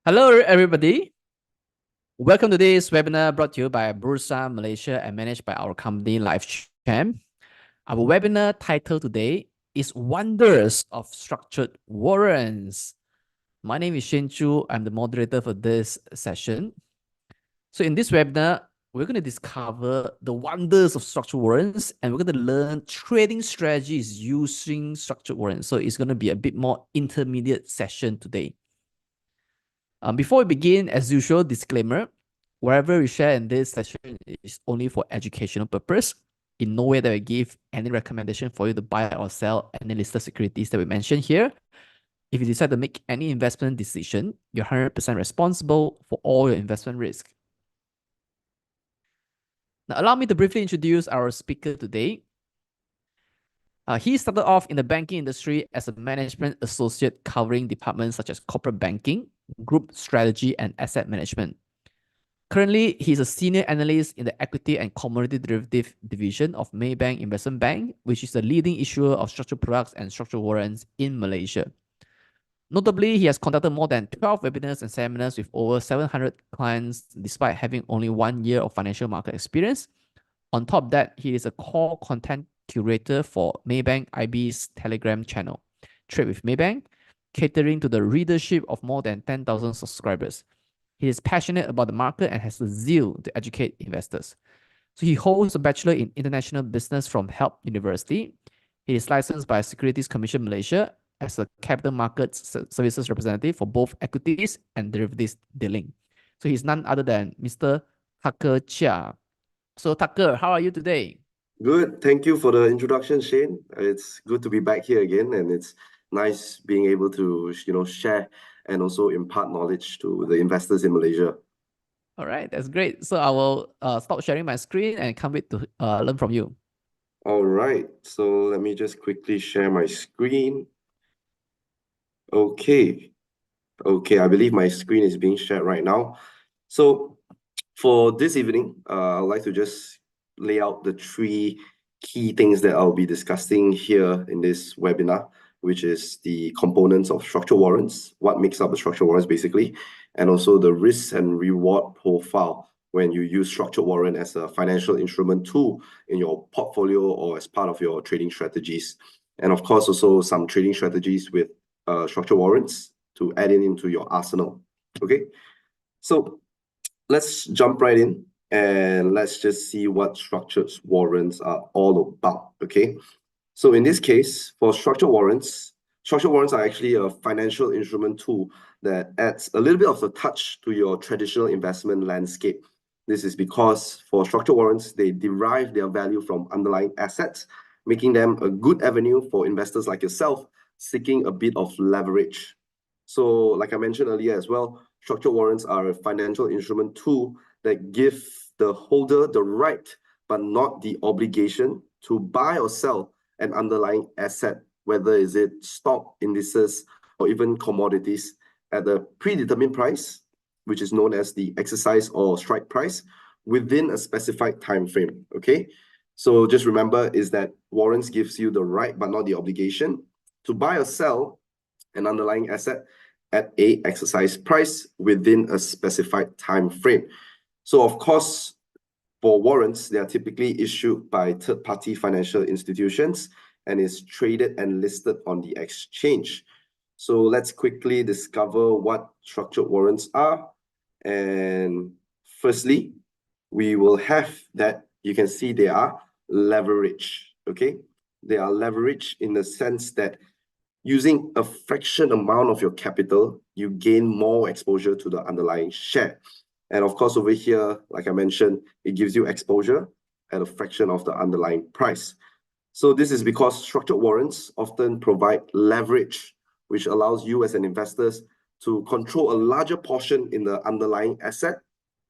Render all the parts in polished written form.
Hello, everybody. Welcome to this webinar brought to you by Bursa Malaysia and managed by our company LifeChamp. Our webinar title today is Wonders of Structured Warrants. My name is Shen Chu. I'm the moderator for this session. So in this webinar, we're going to discover the wonders of structured warrants, and we're going to learn trading strategies using structured warrants. So it's going to be a bit more intermediate session today. Before we begin, as usual, disclaimer, whatever we share in this session is only for educational purpose. In no way that we give any recommendation for you to buy or sell any listed securities that we mentioned here. If you decide to make any investment decision, you're 100% responsible for all your investment risk. Now, allow me to briefly introduce our speaker today. He started off in the banking industry as a management associate covering departments such as corporate banking, group strategy, and asset management. Currently, he's a senior analyst in the equity and commodity derivative division of Maybank Investment Bank, which is the leading issuer of structured products and structured warrants in Malaysia. Notably, he has conducted more than 12 webinars and seminars with over 700 clients, despite having only 1 year of financial market experience. On top of that, he is a core content curator for Maybank IB's Telegram channel, Trade with Maybank, catering to the readership of more than 10,000 subscribers. He is passionate about the market and has the zeal to educate investors. So he holds a Bachelor in International Business from Help University. He is licensed by Securities Commission Malaysia as a capital markets services representative for both equities and derivatives dealing. So he's none other than Mr. Tucker Cheah. So Tucker, how are you today? Good. Thank you for the introduction, Shane. It's good to be back here again, and it's nice being able to, share and also impart knowledge to the investors in Malaysia. All right, that's great. So I will stop sharing my screen and can't wait to learn from you. All right. So let me just quickly share my screen. Okay. Okay, I believe my screen is being shared right now. So for this evening, I'd like to just lay out the three key things that I'll be discussing here in this webinar, which is the components of structured warrants, what makes up the structured warrants basically, and also the risk and reward profile when you use structured warrant as a financial instrument tool in your portfolio or as part of your trading strategies. And of course, also some trading strategies with structured warrants to add into your arsenal. Okay, so let's jump right in and let's just see what structured warrants are all about. Okay, so in this case, for structured warrants are actually a financial instrument tool that adds a little bit of a touch to your traditional investment landscape. This is because for structured warrants, they derive their value from underlying assets, making them a good avenue for investors like yourself seeking a bit of leverage. So like I mentioned earlier as well, structured warrants are a financial instrument tool that give the holder the right, but not the obligation to buy or sell an underlying asset, whether is it stock, indices, or even commodities at a predetermined price, which is known as the exercise or strike price, within a specified time frame. Okay, so just remember is that warrants gives you the right, but not the obligation to buy or sell an underlying asset at a exercise price within a specified time frame. So of course, for warrants, they are typically issued by third-party financial institutions and is traded and listed on the exchange. So let's quickly discover what structured warrants are. And firstly, we will have that you can see they are leverage. Okay, they are leverage in the sense that using a fraction amount of your capital, you gain more exposure to the underlying share. And of course, over here, like I mentioned, it gives you exposure at a fraction of the underlying price. So this is because structured warrants often provide leverage, which allows you as an investor to control a larger portion in the underlying asset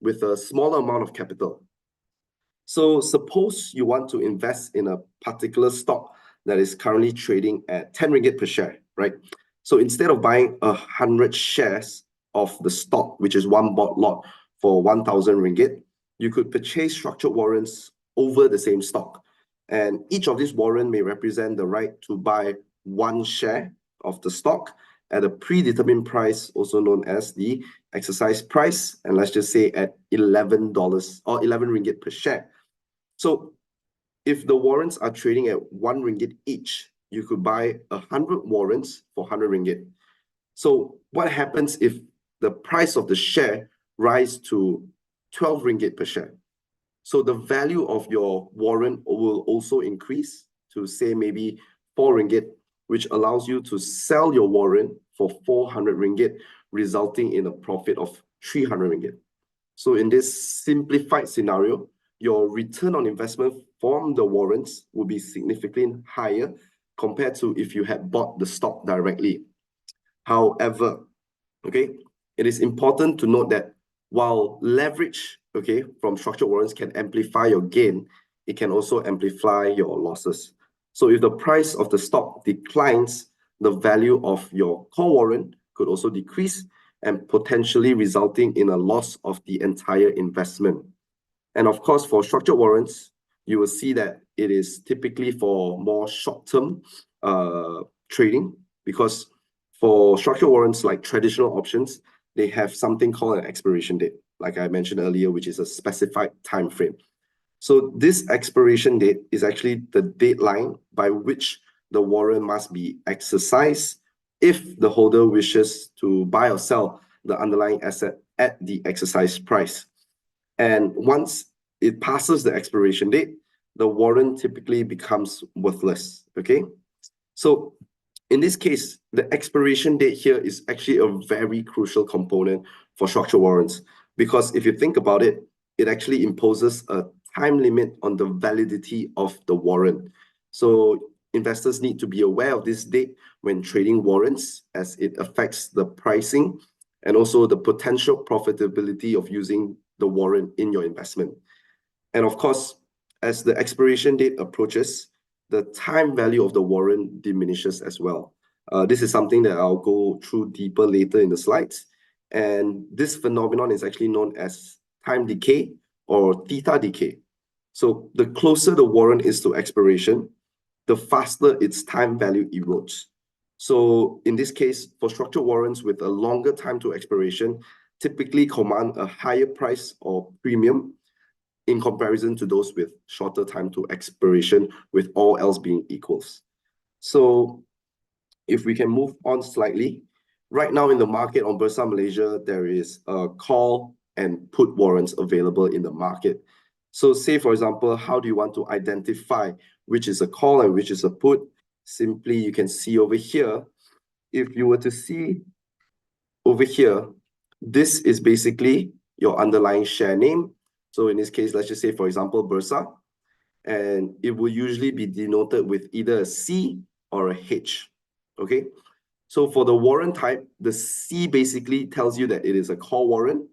with a smaller amount of capital. So suppose you want to invest in a particular stock that is currently trading at 10 ringgit per share, right? So instead of buying 100 shares of the stock, which is one bought lot for 1,000 ringgit, you could purchase structured warrants over the same stock. And each of these warrants may represent the right to buy one share of the stock at a predetermined price, also known as the exercise price, and let's just say at $11 or 11 ringgit per share. So if the warrants are trading at 1 ringgit each, you could buy 100 warrants for 100 ringgit. So what happens if the price of the share rise to 12 ringgit per share? So the value of your warrant will also increase to say maybe 4 ringgit, which allows you to sell your warrant for 400 ringgit, resulting in a profit of 300 ringgit. So in this simplified scenario, your return on investment from the warrants will be significantly higher compared to if you had bought the stock directly. However, okay, it is important to note that while leverage, okay, from structured warrants can amplify your gain, it can also amplify your losses. So if the price of the stock declines, the value of your call warrant could also decrease and potentially resulting in a loss of the entire investment. And of course, for structured warrants, you will see that it is typically for more short-term trading, because for structured warrants like traditional options, they have something called an expiration date, like I mentioned earlier, which is a specified time frame. So this expiration date is actually the deadline by which the warrant must be exercised if the holder wishes to buy or sell the underlying asset at the exercise price. And once it passes the expiration date, the warrant typically becomes worthless, okay? So in this case, the expiration date here is actually a very crucial component for structured warrants, because if you think about it, it actually imposes a time limit on the validity of the warrant. So investors need to be aware of this date when trading warrants, as it affects the pricing and also the potential profitability of using the warrant in your investment. And of course, as the expiration date approaches, the time value of the warrant diminishes as well. This is something that I'll go through deeper later in the slides. And this phenomenon is actually known as time decay or theta decay. So the closer the warrant is to expiration, the faster its time value erodes. So in this case, for structured warrants with a longer time to expiration, typically command a higher price or premium in comparison to those with shorter time to expiration, with all else being equals. So if we can move on slightly, right now in the market on Bursa Malaysia, there is a call and put warrants available in the market. So say, for example, how do you want to identify which is a call and which is a put? Simply, you can see over here, if you were to see over here, this is basically your underlying share name. So in this case, let's just say, for example, Bursa, and it will usually be denoted with either a C or a H, okay? So for the warrant type, the C basically tells you that it is a call warrant,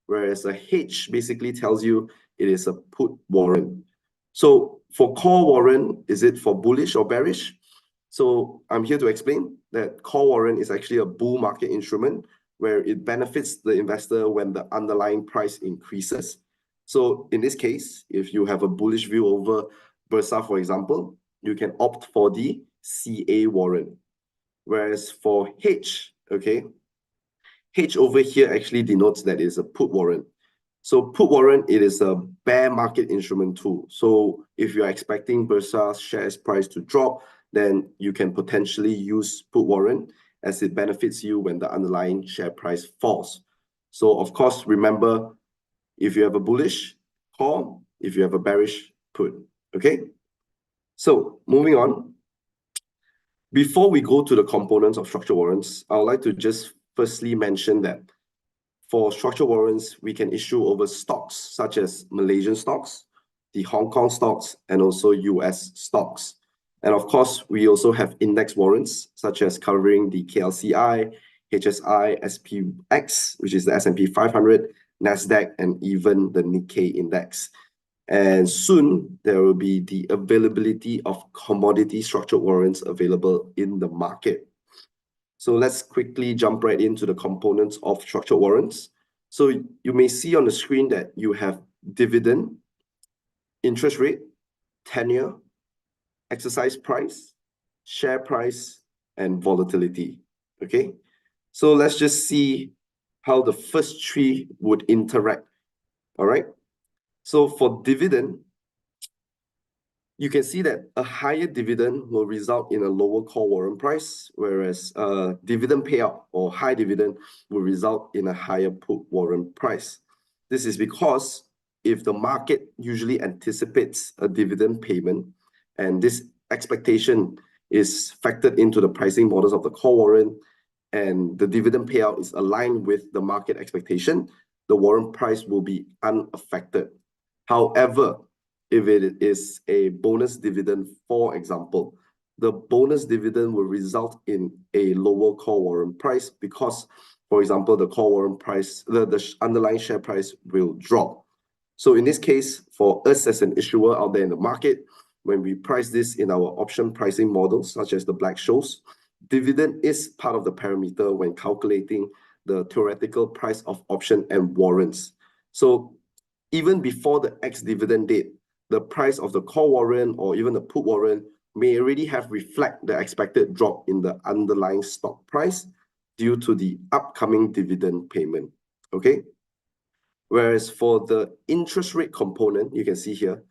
whereas a H basically tells you it is a put warrant. So for call warrant, is it for bullish or bearish? So I'm here to explain that call warrant is actually a bull market instrument where it benefits the investor when the underlying price increases. So in this case, if you have a bullish view over Bursa, for example, you can opt for the CA warrant. Whereas for H, okay, H over here actually denotes that it is a put warrant. So put warrant, it is a bear market instrument too. So if you're expecting Bursa's shares price to drop, then you can potentially use put warrant as it benefits you when the underlying share price falls. So of course, remember, if you have a bullish call, if you have a bearish put, okay? So moving on. Before we go to the components of structured warrants, I would like to just firstly mention that for structured warrants, we can issue over stocks such as Malaysian stocks, the Hong Kong stocks, and also US stocks. And of course, we also have index warrants such as covering the KLCI, HSI, SPX, which is the S&P 500, NASDAQ, and even the Nikkei index. And soon, there will be the availability of commodity structured warrants available in the market. So let's quickly jump right into the components of structured warrants. So you may see on the screen that you have dividend, interest rate, tenure, exercise price, share price, and volatility, okay? So let's just see how the first three would interact. All right. So for dividend, you can see that a higher dividend will result in a lower call warrant price, whereas dividend payout or high dividend will result in a higher put warrant price. This is because if the market usually anticipates a dividend payment, and this expectation is factored into the pricing models of the call warrant, and the dividend payout is aligned with the market expectation, the warrant price will be unaffected. However, if it is a bonus dividend, for example, the bonus dividend will result in a lower call warrant price because, for example, the call warrant price, the underlying share price will drop. So in this case, for us as an issuer out there in the market, when we price this in our option pricing models, such as the Black-Scholes, dividend is part of the parameter when calculating the theoretical price of option and warrants. So even before the ex-dividend date, the price of the call warrant or even the put warrant may already have reflect the expected drop in the underlying stock price due to the upcoming dividend payment. Okay. Whereas for the interest rate component, you can see here,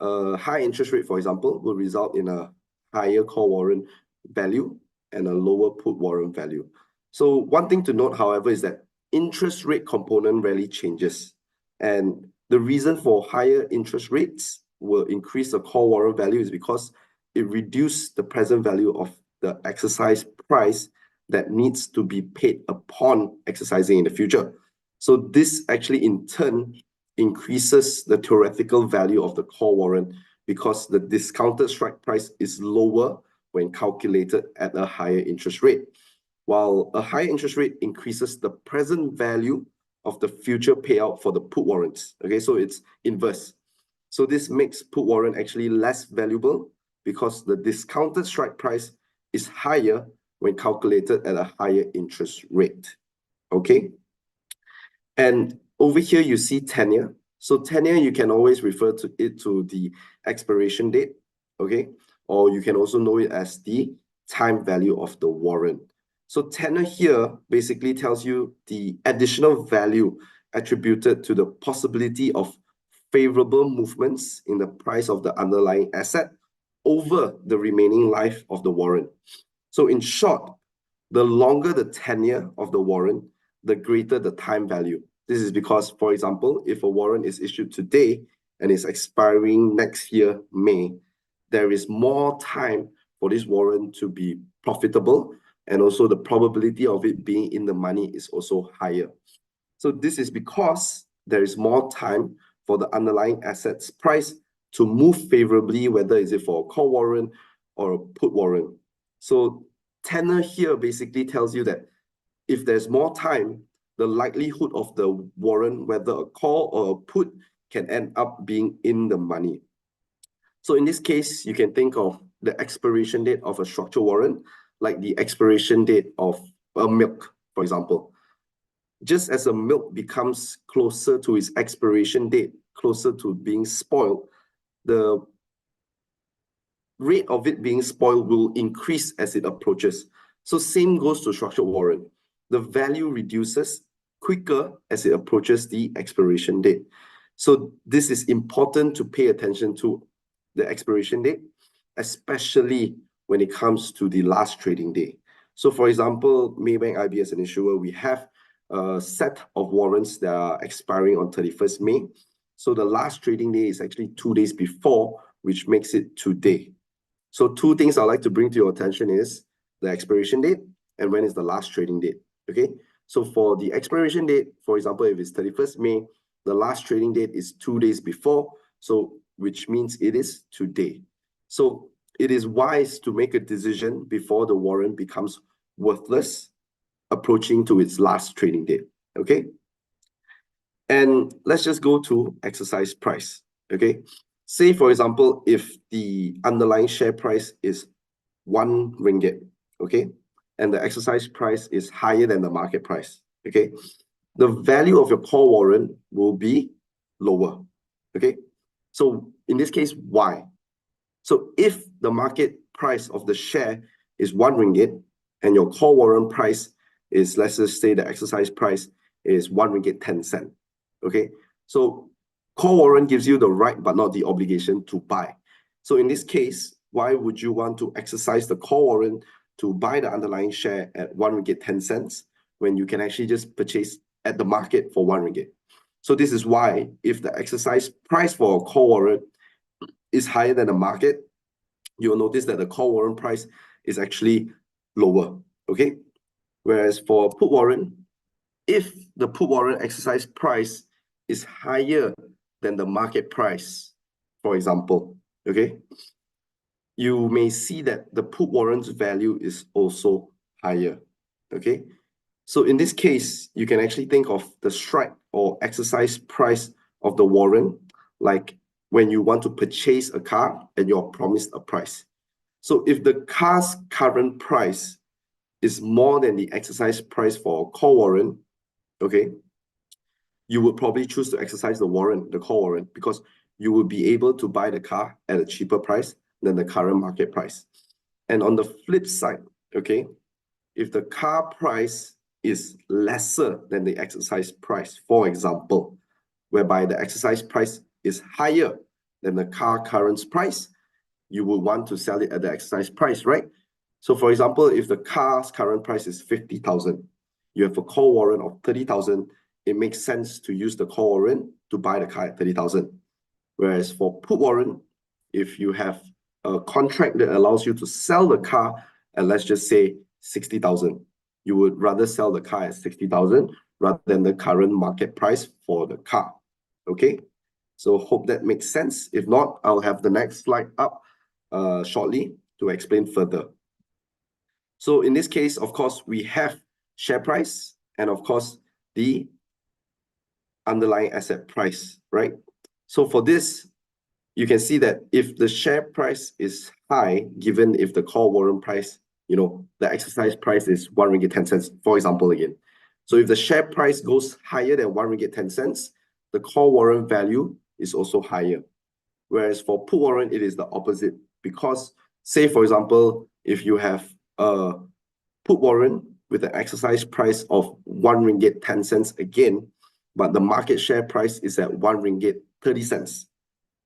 a high interest rate, for example, will result in a higher call warrant value and a lower put warrant value. So one thing to note, however, is that interest rate component rarely changes. And the reason for higher interest rates will increase the call warrant value is because it reduces the present value of the exercise price that needs to be paid upon exercising in the future. So this actually in turn increases the theoretical value of the call warrant because the discounted strike price is lower when calculated at a higher interest rate, while a higher interest rate increases the present value of the future payout for the put warrants. Okay, so it's inverse. So this makes put warrant actually less valuable because the discounted strike price is higher when calculated at a higher interest rate. Okay. And over here, you see tenure. So tenure, you can always refer to it to the expiration date, okay? Or you can also know it as the time value of the warrant. So tenure here basically tells you the additional value attributed to the possibility of favorable movements in the price of the underlying asset over the remaining life of the warrant. So in short, the longer the tenure of the warrant, the greater the time value. This is because, for example, if a warrant is issued today and is expiring next year, May, there is more time for this warrant to be profitable, and also the probability of it being in the money is also higher. So this is because there is more time for the underlying assets price to move favorably, whether is it for a call warrant or a put warrant. So tenor here basically tells you that if there's more time, the likelihood of the warrant, whether a call or a put, can end up being in the money. So in this case, you can think of the expiration date of a structured warrant like the expiration date of a milk, for example. Just as a milk becomes closer to its expiration date, closer to being spoiled, the rate of it being spoiled will increase as it approaches. So same goes to structured warrant. The value reduces quicker as it approaches the expiration date. So this is important to pay attention to the expiration date, especially when it comes to the last trading day. So for example, Maybank IB as an issuer, we have a set of warrants that are expiring on 31st May. So the last trading day is actually 2 days before, which makes it today. So two things I'd like to bring to your attention is the expiration date and when is the last trading date, okay? So for the expiration date, for example, if it's 31st May, the last trading date is 2 days before, so which means it is today. So it is wise to make a decision before the warrant becomes worthless, approaching to its last trading date, okay? And let's just go to exercise price, okay? Say, for example, if the underlying share price is 1 ringgit, okay? And the exercise price is higher than the market price, okay? The value of your call warrant will be lower, okay? So in this case, why? So if the market price of the share is 1 ringgit and your call warrant price is, let's just say the exercise price is 1 ringgit 10 cent. Okay, so call warrant gives you the right but not the obligation to buy. So in this case, why would you want to exercise the call warrant to buy the underlying share at 1 ringgit 10 cents when you can actually just purchase at the market for 1 ringgit? So this is why if the exercise price for a call warrant is higher than the market, you will notice that the call warrant price is actually lower. Okay, whereas for put warrant, if the put warrant exercise price is higher than the market price, for example, okay, you may see that the put warrant's value is also higher. Okay, so in this case, you can actually think of the strike or exercise price of the warrant like when you want to purchase a car and you're promised a price. So if the car's current price is more than the exercise price for a call warrant, okay, you would probably choose to exercise the warrant, the call warrant, because you will be able to buy the car at a cheaper price than the current market price. And on the flip side, okay, if the car price is lesser than the exercise price, for example, whereby the exercise price is higher than the car current price, you will want to sell it at the exercise price, right? So for example, if the car's current price is 50,000, you have a call warrant of 30,000, it makes sense to use the call warrant to buy the car at 30,000. Whereas for put warrant, if you have a contract that allows you to sell the car at, let's just say, 60,000, you would rather sell the car at 60,000 rather than the current market price for the car. Okay, so hope that makes sense. If not, I'll have the next slide up shortly to explain further. So in this case, of course, we have share price and of course the underlying asset price, right? So for this, you can see that if the share price is high, given if the call warrant price, the exercise price is 1 ringgit 10 cents, for example, again. So if the share price goes higher than 1 ringgit 10 cents, the call warrant value is also higher. Whereas for put warrant, it is the opposite. Because say, for example, if you have a put warrant with an exercise price of 1 ringgit 10 cents again, but the market share price is at 1 ringgit 30 cents.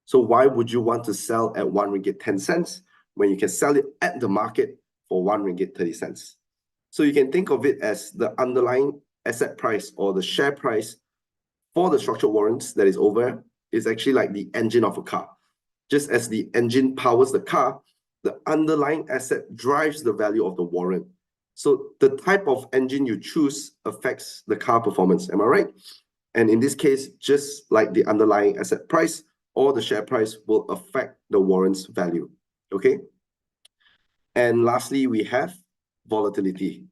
So why would you want to sell at 1 ringgit 10 cents when you can sell it at the market for 1 ringgit 30 cents? So you can think of it as the underlying asset price or the share price for the structured warrants that is over is actually like the engine of a car. Just as the engine powers the car, the underlying asset drives the value of the warrant. So the type of engine you choose affects the car performance. Am I right? And in this case, just like the underlying asset price or the share price will affect the warrant's value. Okay. And lastly, we have volatility.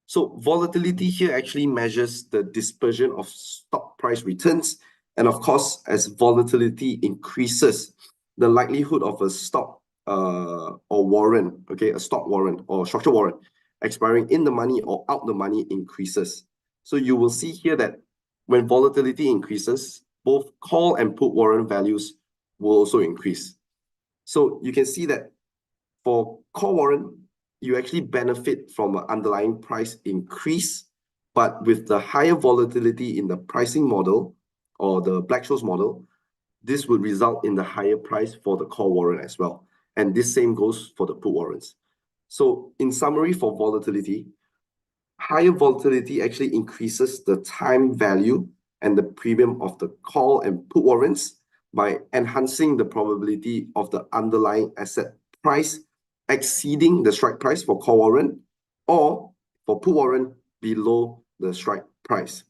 So volatility here actually measures the dispersion of stock price returns. And of course, as volatility increases, the likelihood of a stock or warrant, okay, a stock warrant or structured warrant expiring in the money or out the money increases. So you will see here that when volatility increases, both call and put warrant values will also increase. So you can see that for call warrant, you actually benefit from an underlying price increase, but with the higher volatility in the pricing model or the Black-Scholes model, this would result in the higher price for the call warrant as well. And this same goes for the put warrants. So in summary, for volatility, higher volatility actually increases the time value and the premium of the call and put warrants by enhancing the probability of the underlying asset price exceeding the strike price for call warrant or for put warrant below the strike price.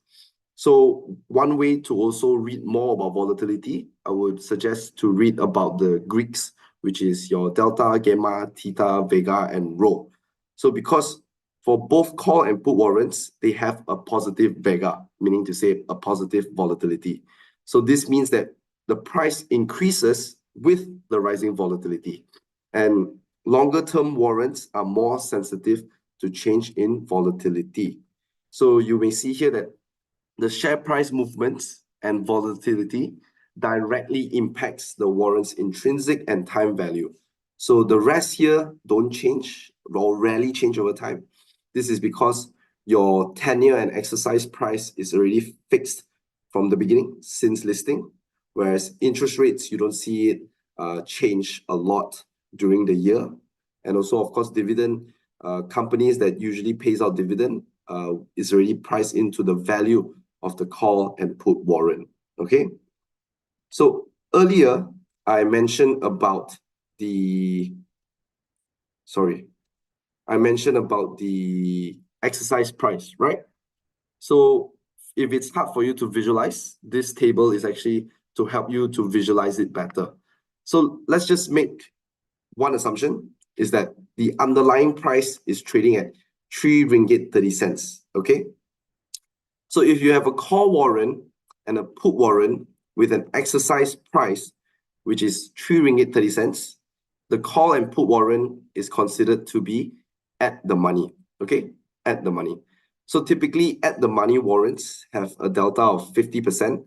So one way to also read more about volatility, I would suggest to read about the Greeks, which is your delta, gamma, theta, vega, and rho. So because for both call and put warrants, they have a positive vega, meaning to say a positive volatility. So this means that the price increases with the rising volatility. And longer term warrants are more sensitive to change in volatility. So you may see here that the share price movements and volatility directly impacts the warrant's intrinsic and time value. So the rest here don't change or rarely change over time. This is because your tenure and exercise price is already fixed from the beginning since listing, whereas interest rates, you don't see it change a lot during the year. And also, of course, dividend, companies that usually pays out dividend is already priced into the value of the call and put warrant. Okay. So earlier, I mentioned about the exercise price, right? So if it's hard for you to visualize, this table is actually to help you to visualize it better. So let's just make one assumption is that the underlying price is trading at 3 ringgit 30 cents. Okay. So if you have a call warrant and a put warrant with an exercise price, which is 3 ringgit 30 cents, the call and put warrant is considered to be at the money. Okay. At the money. So typically at the money warrants have a delta of 50%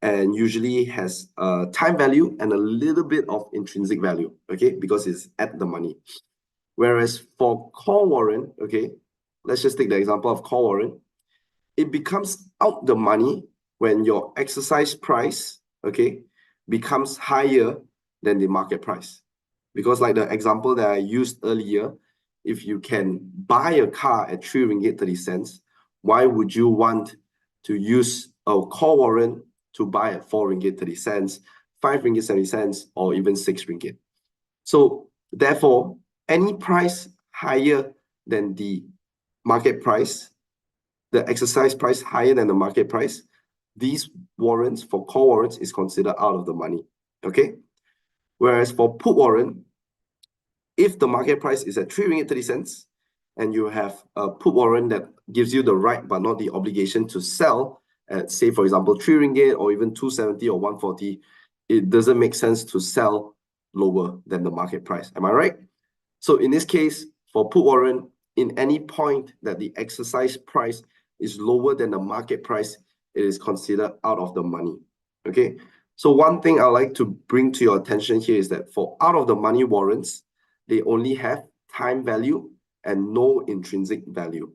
and usually has a time value and a little bit of intrinsic value, okay, because it's at the money. Whereas for call warrant, okay, let's just take the example of call warrant. It becomes out the money when your exercise price, okay, becomes higher than the market price. Because like the example that I used earlier, if you can buy a car at 3 ringgit 30 cents, why would you want to use a call warrant to buy at 4 ringgit 30 cents, 5 ringgit 70 cents, or even 6 ringgit? So therefore, any price higher than the market price, the exercise price higher than the market price, these warrants for call warrants is considered out of the money. Okay. Whereas for put warrant, if the market price is at 3 ringgit 30 cents and you have a put warrant that gives you the right but not the obligation to sell at, say, for example, 3 ringgit or even 270 or 140, it doesn't make sense to sell lower than the market price. Am I right? So in this case, for put warrant, in any point that the exercise price is lower than the market price, it is considered out of the money. Okay. So one thing I like to bring to your attention here is that for out of the money warrants, they only have time value and no intrinsic value.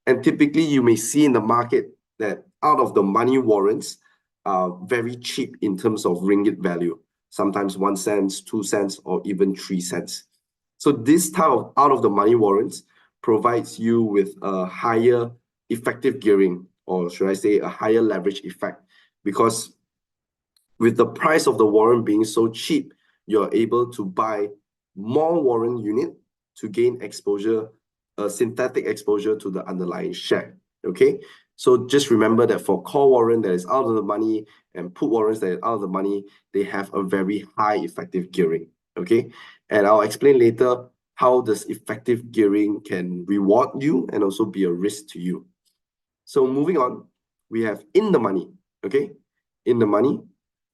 And typically you may see in the market that out of the money warrants are very cheap in terms of ringgit value, sometimes 1 cent, 2 cents, or even 3 cents. So this type of out of the money warrants provides you with a higher effective gearing, or should I say a higher leverage effect, because with the price of the warrant being so cheap, you're able to buy more warrant unit to gain exposure, synthetic exposure to the underlying share. Okay. So just remember that for call warrant that is out of the money and put warrants that are out of the money, they have a very high effective gearing. Okay. And I'll explain later how this effective gearing can reward you and also be a risk to you. So moving on, we have in the money. Okay. In the money,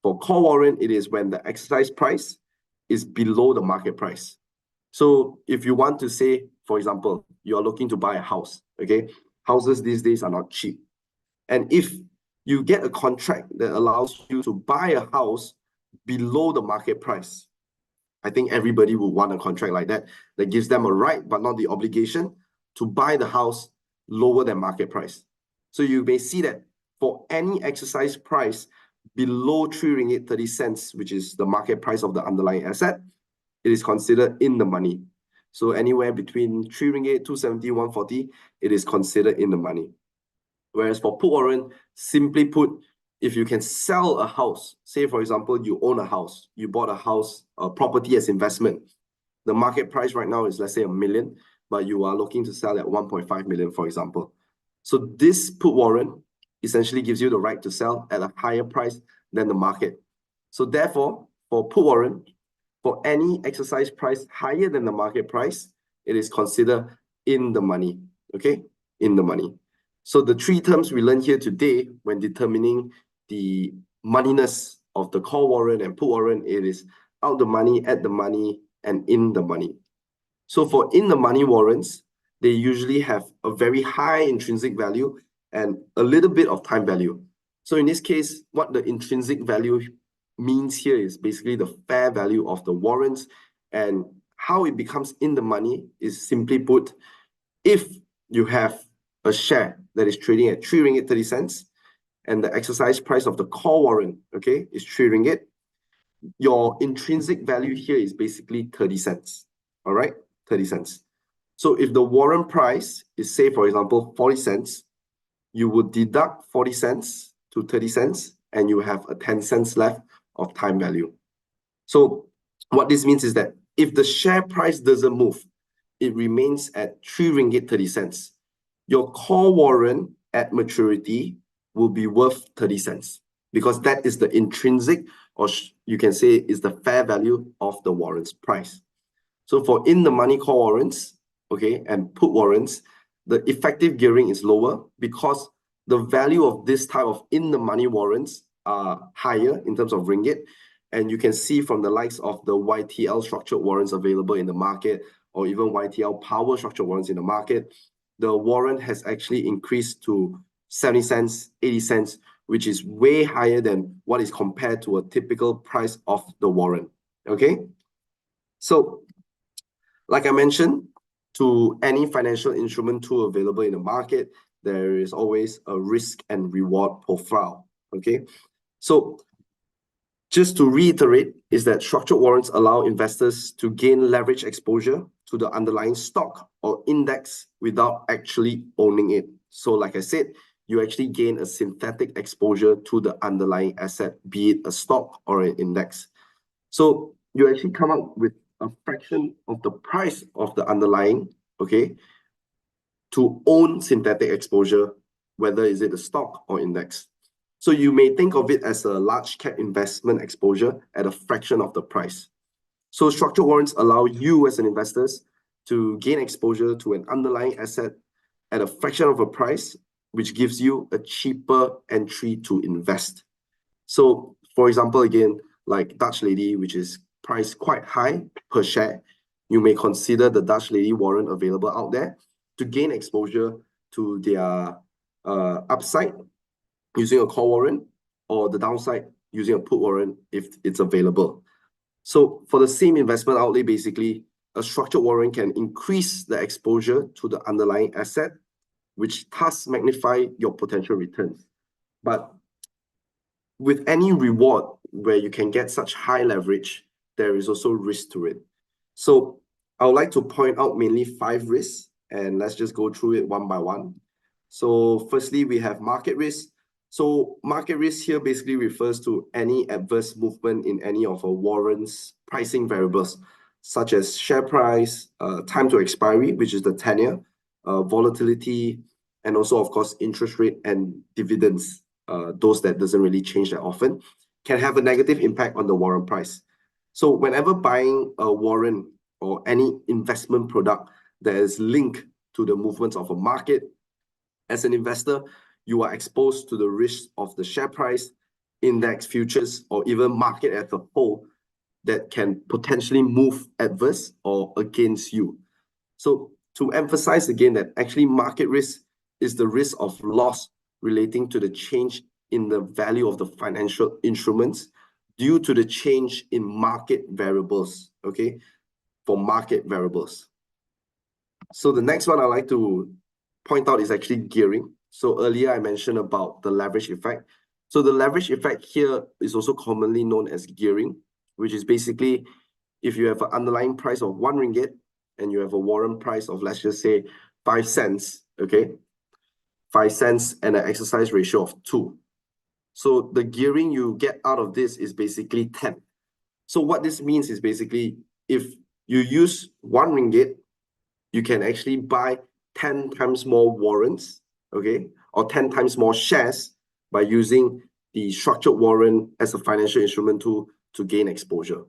for call warrant, it is when the exercise price is below the market price. So if you want to say, for example, you are looking to buy a house, okay? Houses these days are not cheap. And if you get a contract that allows you to buy a house below the market price, I think everybody would want a contract like that, that gives them a right, but not the obligation to buy the house lower than market price. So you may see that for any exercise price below 3 ringgit 30 cents, which is the market price of the underlying asset, it is considered in the money. So anywhere between 3 ringgit, 270, 140, it is considered in the money. Whereas for put warrant, simply put, if you can sell a house, say for example, you own a house, you bought a house, a property as investment. The market price right now is, let's say, 1 million, but you are looking to sell at 1.5 million, for example. So this put warrant essentially gives you the right to sell at a higher price than the market. So therefore, for put warrant, for any exercise price higher than the market price, it is considered in the money. Okay, in the money. So the three terms we learned here today when determining the moneyness of the call warrant and put warrant, it is out the money, at the money, and in the money. So for in the money warrants, they usually have a very high intrinsic value and a little bit of time value. So in this case, what the intrinsic value means here is basically the fair value of the warrants, and how it becomes in the money is simply put, if you have a share that is trading at 3 ringgit 30 cents, and the exercise price of the call warrant, okay, is 3 ringgit, your intrinsic value here is basically 30 cents. All right, 30 cents. So if the warrant price is, say, for example, 40 cents, you would deduct 40 cents to 30 cents, and you have a 10 cents left of time value. So what this means is that if the share price doesn't move, it remains at 3 ringgit 30 cents. Your call warrant at maturity will be worth 30 cents because that is the intrinsic, or you can say is the fair value of the warrant's price. So for in-the-money call warrants, okay, and put warrants, the effective gearing is lower because the value of this type of in-the-money warrants are higher in terms of ringgit. And you can see from the likes of the YTL structured warrants available in the market, or even YTL power structured warrants in the market, the warrant has actually increased to 70 cents, 80 cents, which is way higher than what is compared to a typical price of the warrant. Okay? So, like I mentioned, to any financial instrument tool available in the market, there is always a risk and reward profile. Okay? So, just to reiterate, is that structured warrants allow investors to gain leverage exposure to the underlying stock or index without actually owning it. So like I said, you actually gain a synthetic exposure to the underlying asset, be it a stock or an index. So you actually come up with a fraction of the price of the underlying, okay, to own synthetic exposure, whether is it a stock or index. So you may think of it as a large cap investment exposure at a fraction of the price. So structured warrants allow you as an investor to gain exposure to an underlying asset at a fraction of a price, which gives you a cheaper entry to invest. So for example, again, like Dutch Lady, which is priced quite high per share, you may consider the Dutch Lady warrant available out there to gain exposure to their upside using a call warrant, or the downside using a put warrant if it's available. So for the same investment outlay, basically, a structured warrant can increase the exposure to the underlying asset, which thus magnify your potential returns. But with any reward where you can get such high leverage, there is also risk to it. So I would like to point out mainly 5 risks, and let's just go through it one by one. So firstly, we have market risk. So market risk here basically refers to any adverse movement in any of a warrant's pricing variables, such as share price, time to expiry, which is the tenure, volatility, and also, of course, interest rate and dividends, those that doesn't really change that often, can have a negative impact on the warrant price. So whenever buying a warrant or any investment product that is linked to the movements of a market, as an investor, you are exposed to the risk of the share price, index, futures, or even market as a whole that can potentially move adverse or against you. So to emphasize again that actually market risk is the risk of loss relating to the change in the value of the financial instruments due to the change in market variables, okay, for market variables. So the next one I'd like to point out is actually gearing. So earlier I mentioned about the leverage effect. So the leverage effect here is also commonly known as gearing, which is basically if you have an underlying price of 1 ringgit and you have a warrant price of, let's just say, 5 cents, okay? 5 cents and an exercise ratio of 2. So the gearing you get out of this is basically 10. So what this means is basically if you use 1 ringgit, you can actually buy 10 times more warrants, okay, or 10 times more shares by using the structured warrant as a financial instrument tool to gain exposure.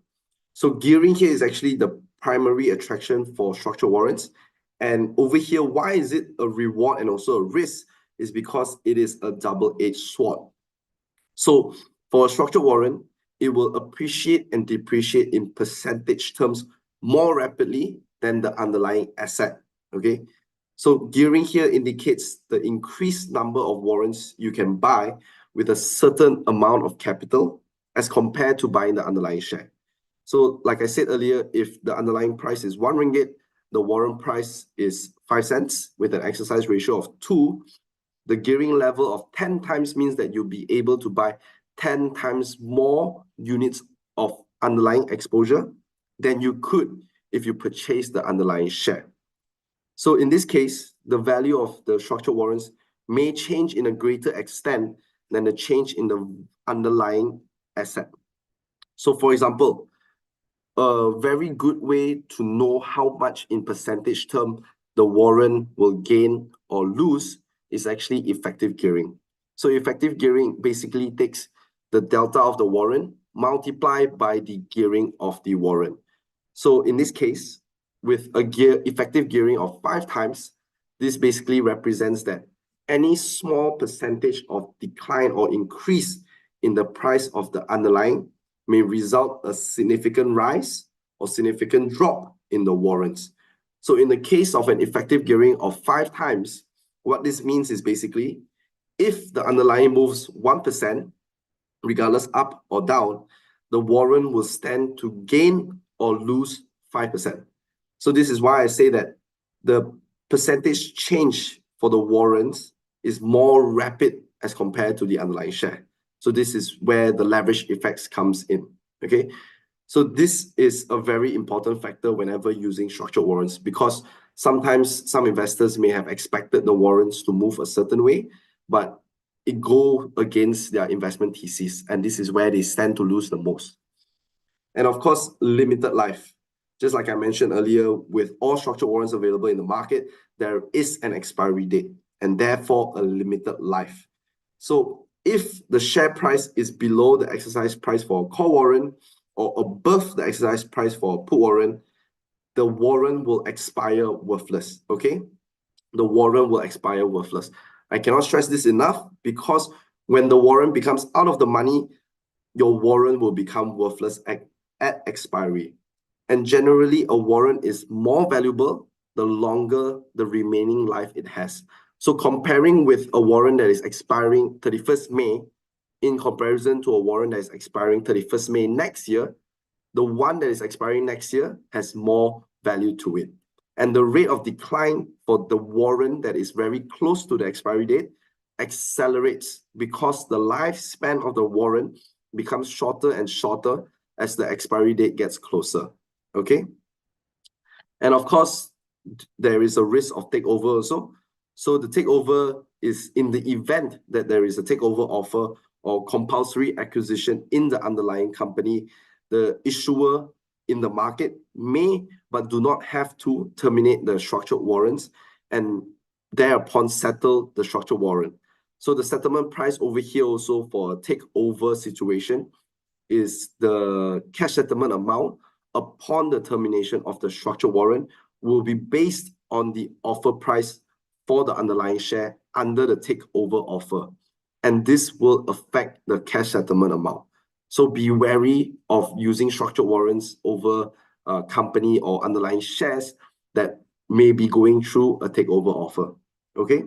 So gearing here is actually the primary attraction for structured warrants. And over here, why is it a reward and also a risk? Is because it is a double-edged sword. So for a structured warrant, it will appreciate and depreciate in percentage terms more rapidly than the underlying asset, okay? So gearing here indicates the increased number of warrants you can buy with a certain amount of capital as compared to buying the underlying share. So like I said earlier, if the underlying price is 1 ringgit, the warrant price is 5 cents with an exercise ratio of 2, the gearing level of 10 times means that you'll be able to buy 10 times more units of underlying exposure than you could if you purchase the underlying share. So in this case, the value of the structured warrants may change in a greater extent than the change in the underlying asset. So for example, a very good way to know how much in percentage term the warrant will gain or lose is actually effective gearing. So effective gearing basically takes the delta of the warrant multiplied by the gearing of the warrant. So in this case, with a effective gearing of 5 times, this basically represents that any small percentage of decline or increase in the price of the underlying may result a significant rise or significant drop in the warrants. So in the case of an effective gearing of 5 times, what this means is basically if the underlying moves 1%, regardless up or down, the warrant will stand to gain or lose 5%. So this is why I say that the percentage change for the warrants is more rapid as compared to the underlying share. So this is where the leverage effects comes in, okay? So this is a very important factor whenever using structured warrants, because sometimes some investors may have expected the warrants to move a certain way, but it go against their investment thesis, and this is where they stand to lose the most. And of course, limited life. Just like I mentioned earlier, with all structured warrants available in the market, there is an expiry date and therefore a limited life. So if the share price is below the exercise price for a call warrant or above the exercise price for a put warrant, the warrant will expire worthless, okay? The warrant will expire worthless. I cannot stress this enough, because when the warrant becomes out of the money, your warrant will become worthless at expiry. And generally, a warrant is more valuable the longer the remaining life it has. So comparing with a warrant that is expiring 31st May, in comparison to a warrant that is expiring 31st May next year, the one that is expiring next year has more value to it. And the rate of decline for the warrant that is very close to the expiry date accelerates because the lifespan of the warrant becomes shorter and shorter as the expiry date gets closer, okay? And of course, there is a risk of takeover also. So the takeover is in the event that there is a takeover offer or compulsory acquisition in the underlying company, the issuer in the market may but do not have to terminate the structured warrants and thereupon settle the structured warrant. So the settlement price over here also for a takeover situation is the cash settlement amount upon the termination of the structured warrant will be based on the offer price for the underlying share under the takeover offer. And this will affect the cash settlement amount. So be wary of using structured warrants over company or underlying shares that may be going through a takeover offer, okay?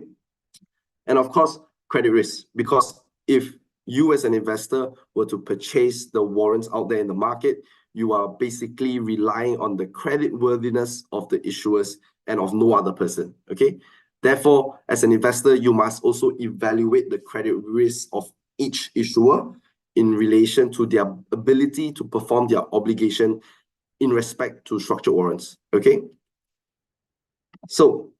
And of course, credit risk, because if you as an investor were to purchase the warrants out there in the market, you are basically relying on the credit worthiness of the issuers and of no other person, okay? Therefore, as an investor, you must also evaluate the credit risk of each issuer in relation to their ability to perform their obligation in respect to structured warrants, okay? So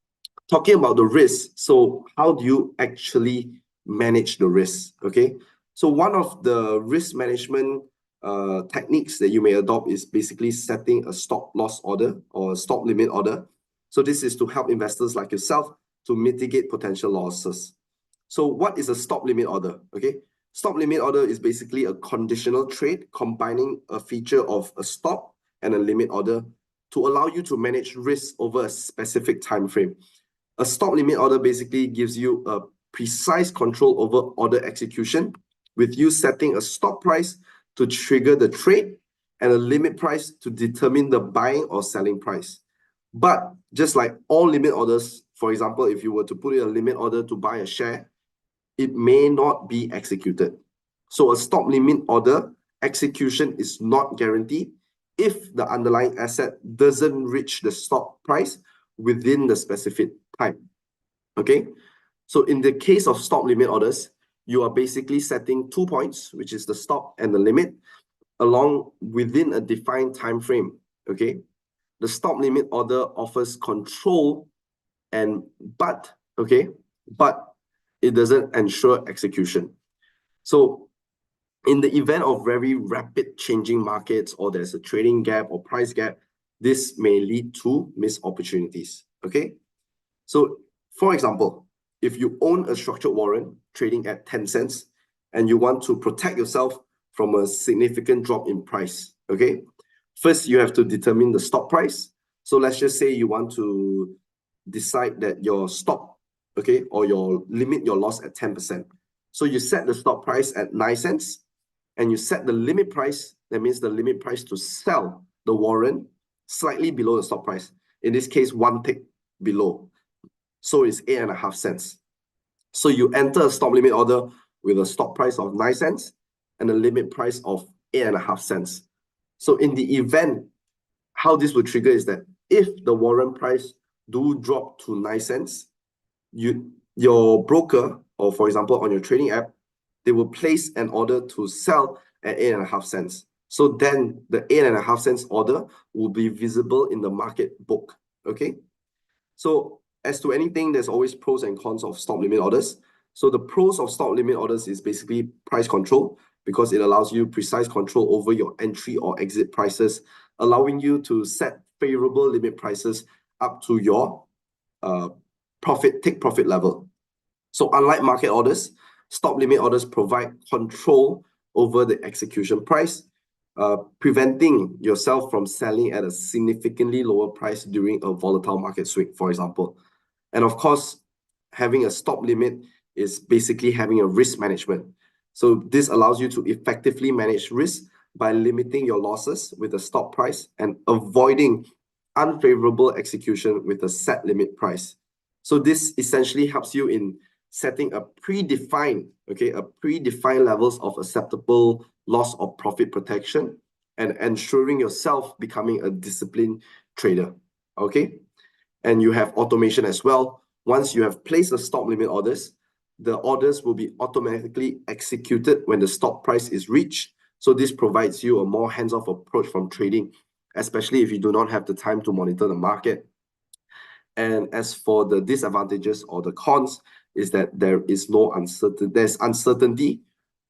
talking about the risk, so how do you actually manage the risk, okay? So one of the risk management techniques that you may adopt is basically setting a stop loss order or a stop limit order. So this is to help investors like yourself to mitigate potential losses. So what is a stop limit order, okay? Stop limit order is basically a conditional trade combining a feature of a stop and a limit order to allow you to manage risk over a specific time frame. A stop limit order basically gives you a precise control over order execution, with you setting a stop price to trigger the trade and a limit price to determine the buying or selling price. But just like all limit orders, for example, if you were to put in a limit order to buy a share, it may not be executed. So a stop limit order execution is not guaranteed, if the underlying asset doesn't reach the stop price within the specific time. Okay, so in the case of stop limit orders, you are basically setting 2 points, which is the stop and the limit, along within a defined time frame. Okay, the stop limit order offers control but it doesn't ensure execution. So in the event of very rapid changing markets, or there's a trading gap or price gap, this may lead to missed opportunities. Okay, so for example, if you own a structured warrant trading at 10 cents and you want to protect yourself from a significant drop in price, okay, first you have to determine the stop price. So let's just say you want to decide that your stop, okay, or your limit your loss at 10%. So you set the stop price at 9 cents and you set the limit price, that means the limit price to sell the warrant slightly below the stop price. In this case, 1 tick below. So it's 8.5 cents. So you enter a stop limit order with a stop price of 9 cents and a limit price of 8.5 cents. So in the event, how this would trigger is that if the warrant price do drop to 9 cents, your broker, or for example on your trading app, they will place an order to sell at 8.5 cents. So then the 8.5 cents order will be visible in the market book. Okay, so as to anything, there's always pros and cons of stop limit orders. So the pros of stop limit orders is basically price control, because it allows you precise control over your entry or exit prices, allowing you to set favorable limit prices up to your take profit level. So unlike market orders, stop limit orders provide control over the execution price, preventing yourself from selling at a significantly lower price during a volatile market swing, for example. And of course, having a stop limit is basically having a risk management. So this allows you to effectively manage risk by limiting your losses with a stop price and avoiding unfavorable execution with a set limit price. So this essentially helps you in setting a predefined levels of acceptable loss or profit protection and ensuring yourself becoming a disciplined trader. Okay, and you have automation as well. Once you have placed the stop limit orders, the orders will be automatically executed when the stop price is reached. So this provides you a more hands-off approach from trading, especially if you do not have the time to monitor the market. And as for the disadvantages or the cons, is that there's uncertainty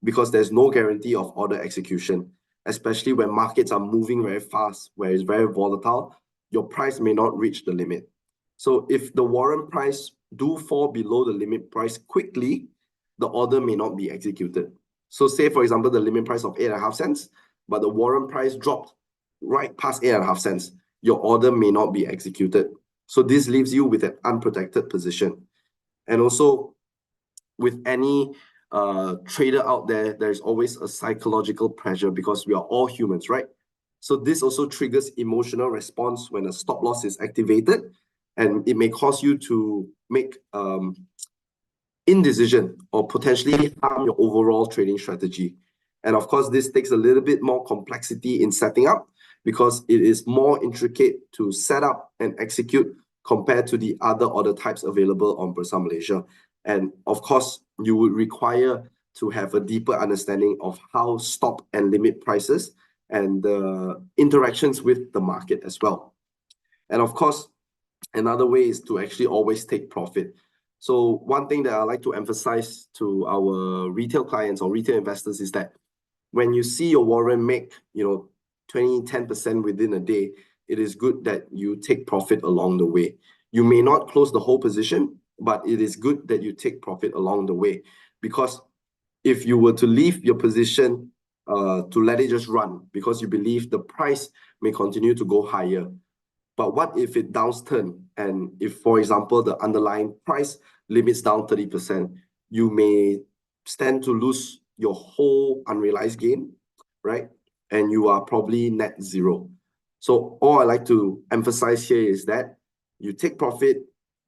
because there's no guarantee of order execution, especially when markets are moving very fast, where it's very volatile, your price may not reach the limit. So if the warrant price do fall below the limit price quickly, the order may not be executed. So say, for example, the limit price of 8.5 cents, but the warrant price dropped right past 8.5 cents, your order may not be executed. So this leaves you with an unprotected position. And also, with any trader out there, there's always a psychological pressure because we are all humans, right? So this also triggers emotional response when a stop loss is activated, and it may cause you to make indecision or potentially harm your overall trading strategy. And of course, this takes a little bit more complexity in setting up because it is more intricate to set up and execute compared to the other order types available on Bursa Malaysia. And of course, you would require to have a deeper understanding of how stop and limit prices and the interactions with the market as well. And of course, another way is to actually always take profit. So one thing that I like to emphasize to our retail clients or retail investors is that when you see your warrant make 10% within a day, it is good that you take profit along the way. You may not close the whole position, but it is good that you take profit along the way, because if you were to leave your position to let it just run because you believe the price may continue to go higher, but what if it downturn, and if, for example, the underlying price limits down 30%, you may stand to lose your whole unrealized gain, right? And you are probably net zero. So all I like to emphasize here is that you take profit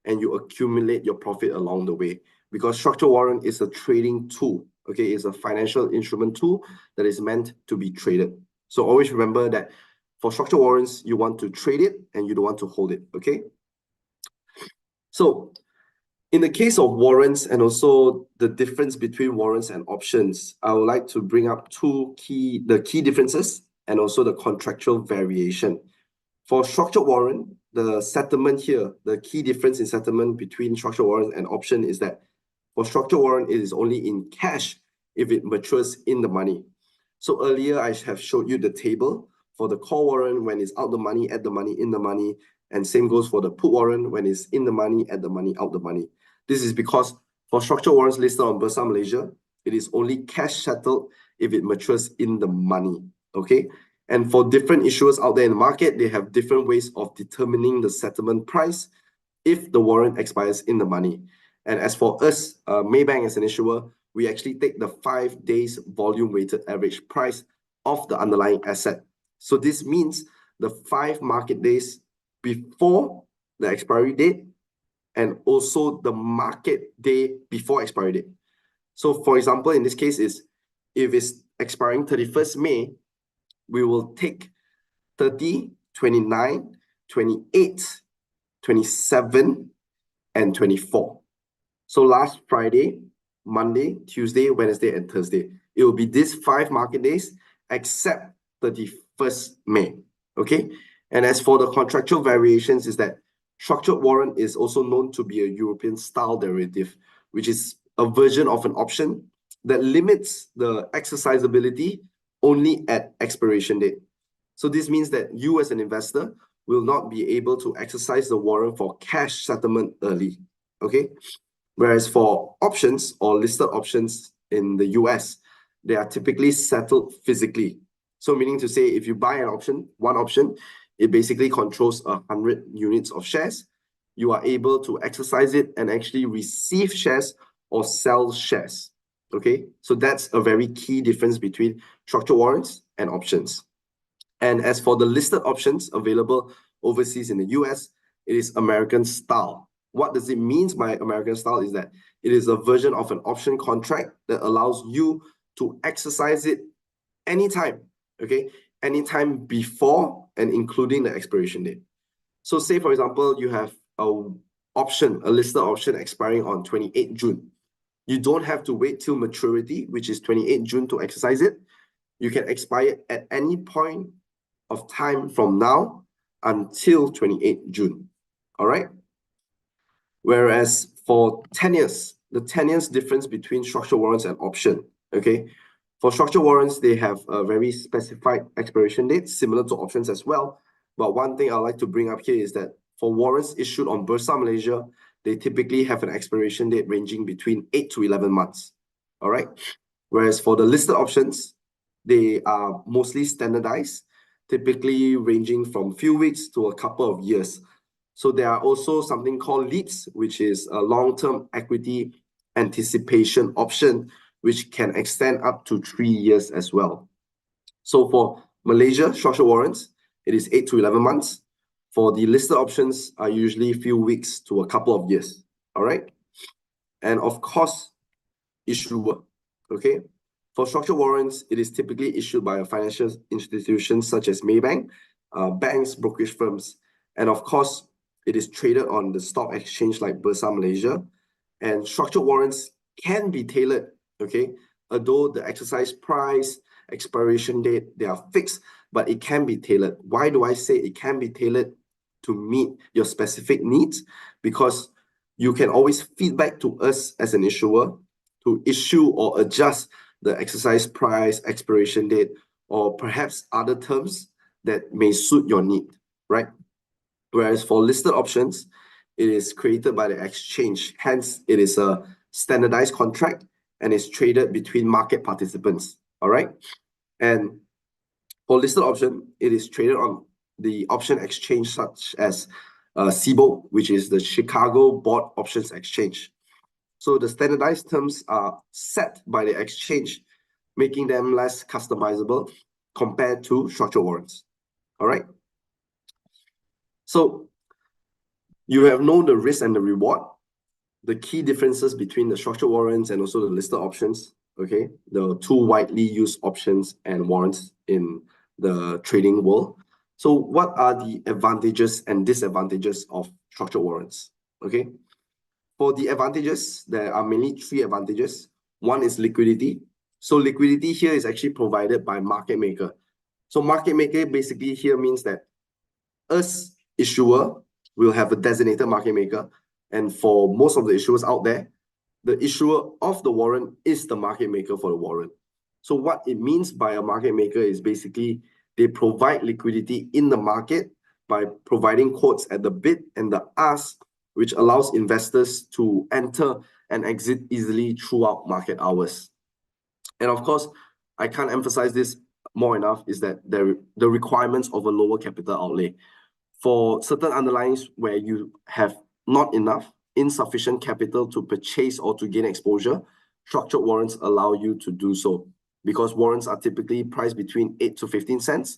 and you accumulate your profit along the way, because structured warrant is a trading tool. Okay, it's a financial instrument tool that is meant to be traded. So always remember that For structured warrants, you want to trade it and you don't want to hold it, okay? So in the case of warrants and also the difference between warrants and options, I would like to bring up the key differences and also the contractual variation. For structured warrant, the settlement here, the key difference in settlement between structured warrant and option is that for structured warrant, it is only in cash if it matures in the money. So earlier, I have showed you the table for the call warrant when it's out the money, at the money, in the money, and same goes for the put warrant when it's in the money, at the money, out the money. This is because for structured warrants listed on Bursa Malaysia, it is only cash settled if it matures in the money, okay? And for different issuers out there in the market, they have different ways of determining the settlement price if the warrant expires in the money. And as for us, Maybank as an issuer, we actually take the 5 days volume weighted average price of the underlying asset. So this means the 5 market days before the expiry date and also the market day before expiry date. So for example, in this case is if it's expiring 31st May, we will take 30, 29, 28, 27, and 24. So last Friday, Monday, Tuesday, Wednesday, and Thursday. It will be these 5 market days except 31st May, okay? And as for the contractual variations is that structured warrant is also known to be a European style derivative, which is a version of an option that limits the exercisability only at expiration date. So this means that you as an investor will not be able to exercise the warrant for cash settlement early, okay? Whereas for options or listed options in the US, they are typically settled physically. So meaning to say, if you buy an option, one option, it basically controls 100 units of shares. You are able to exercise it and actually receive shares or sell shares, okay? So that's a very key difference between structured warrants and options. And as for the listed options available overseas in the US, it is American style. What does it mean by American style is that it is a version of an option contract that allows you to exercise it anytime, okay? Anytime before and including the expiration date. So say, for example, you have a listed option expiring on 28 June. You don't have to wait till maturity, which is 28 June to exercise it. You can expire at any point of time from now until 28 June, all right? Whereas for 10 years, the 10 years difference between structured warrants and option, okay? For structured warrants, they have a very specified expiration date, similar to options as well. But one thing I'd like to bring up here is that for warrants issued on Bursa Malaysia, they typically have an expiration date ranging between 8 to 11 months, all right? Whereas for the listed options, they are mostly standardized, typically ranging from few weeks to a couple of years. So there are also something called LEAPS, which is a long-term equity anticipation option, which can extend up to 3 years as well. So for Malaysia structured warrants, it is 8 to 11 months. For the listed options are usually a few weeks to a couple of years, all right? And of course, issuer, okay? For structured warrants, it is typically issued by a financial institution such as Maybank, banks, brokerage firms, and of course, it is traded on the stock exchange like Bursa Malaysia. And structured warrants can be tailored, okay? Although the exercise price, expiration date, they are fixed, but it can be tailored. Why do I say it can be tailored? To meet your specific needs, because you can always feedback to us as an issuer to issue or adjust the exercise price, expiration date, or perhaps other terms that may suit your need, right? Whereas for listed options, it is created by the exchange. Hence, it is a standardized contract and is traded between market participants, all right? And for listed option, it is traded on the option exchange such as CBOE, which is the Chicago Board Options Exchange. So the standardized terms are set by the exchange, making them less customizable compared to structured warrants, all right? So you have known the risk and the reward, the key differences between the structured warrants and also the listed options, okay? The two widely used options and warrants in the trading world. So what are the advantages and disadvantages of structured warrants? Okay. For the advantages, there are mainly three advantages. One is liquidity. So liquidity here is actually provided by market maker. So market maker basically here means that us issuer will have a designated market maker. And for most of the issuers out there, the issuer of the warrant is the market maker for the warrant. So what it means by a market maker is basically they provide liquidity in the market by providing quotes at the bid and the ask, which allows investors to enter and exit easily throughout market hours. And of course, I can't emphasize this more enough, is that the requirements of a lower capital outlay. For certain underlyings where you have not enough, insufficient capital to purchase or to gain exposure, structured warrants allow you to do so, because warrants are typically priced between 8 to 15 cents,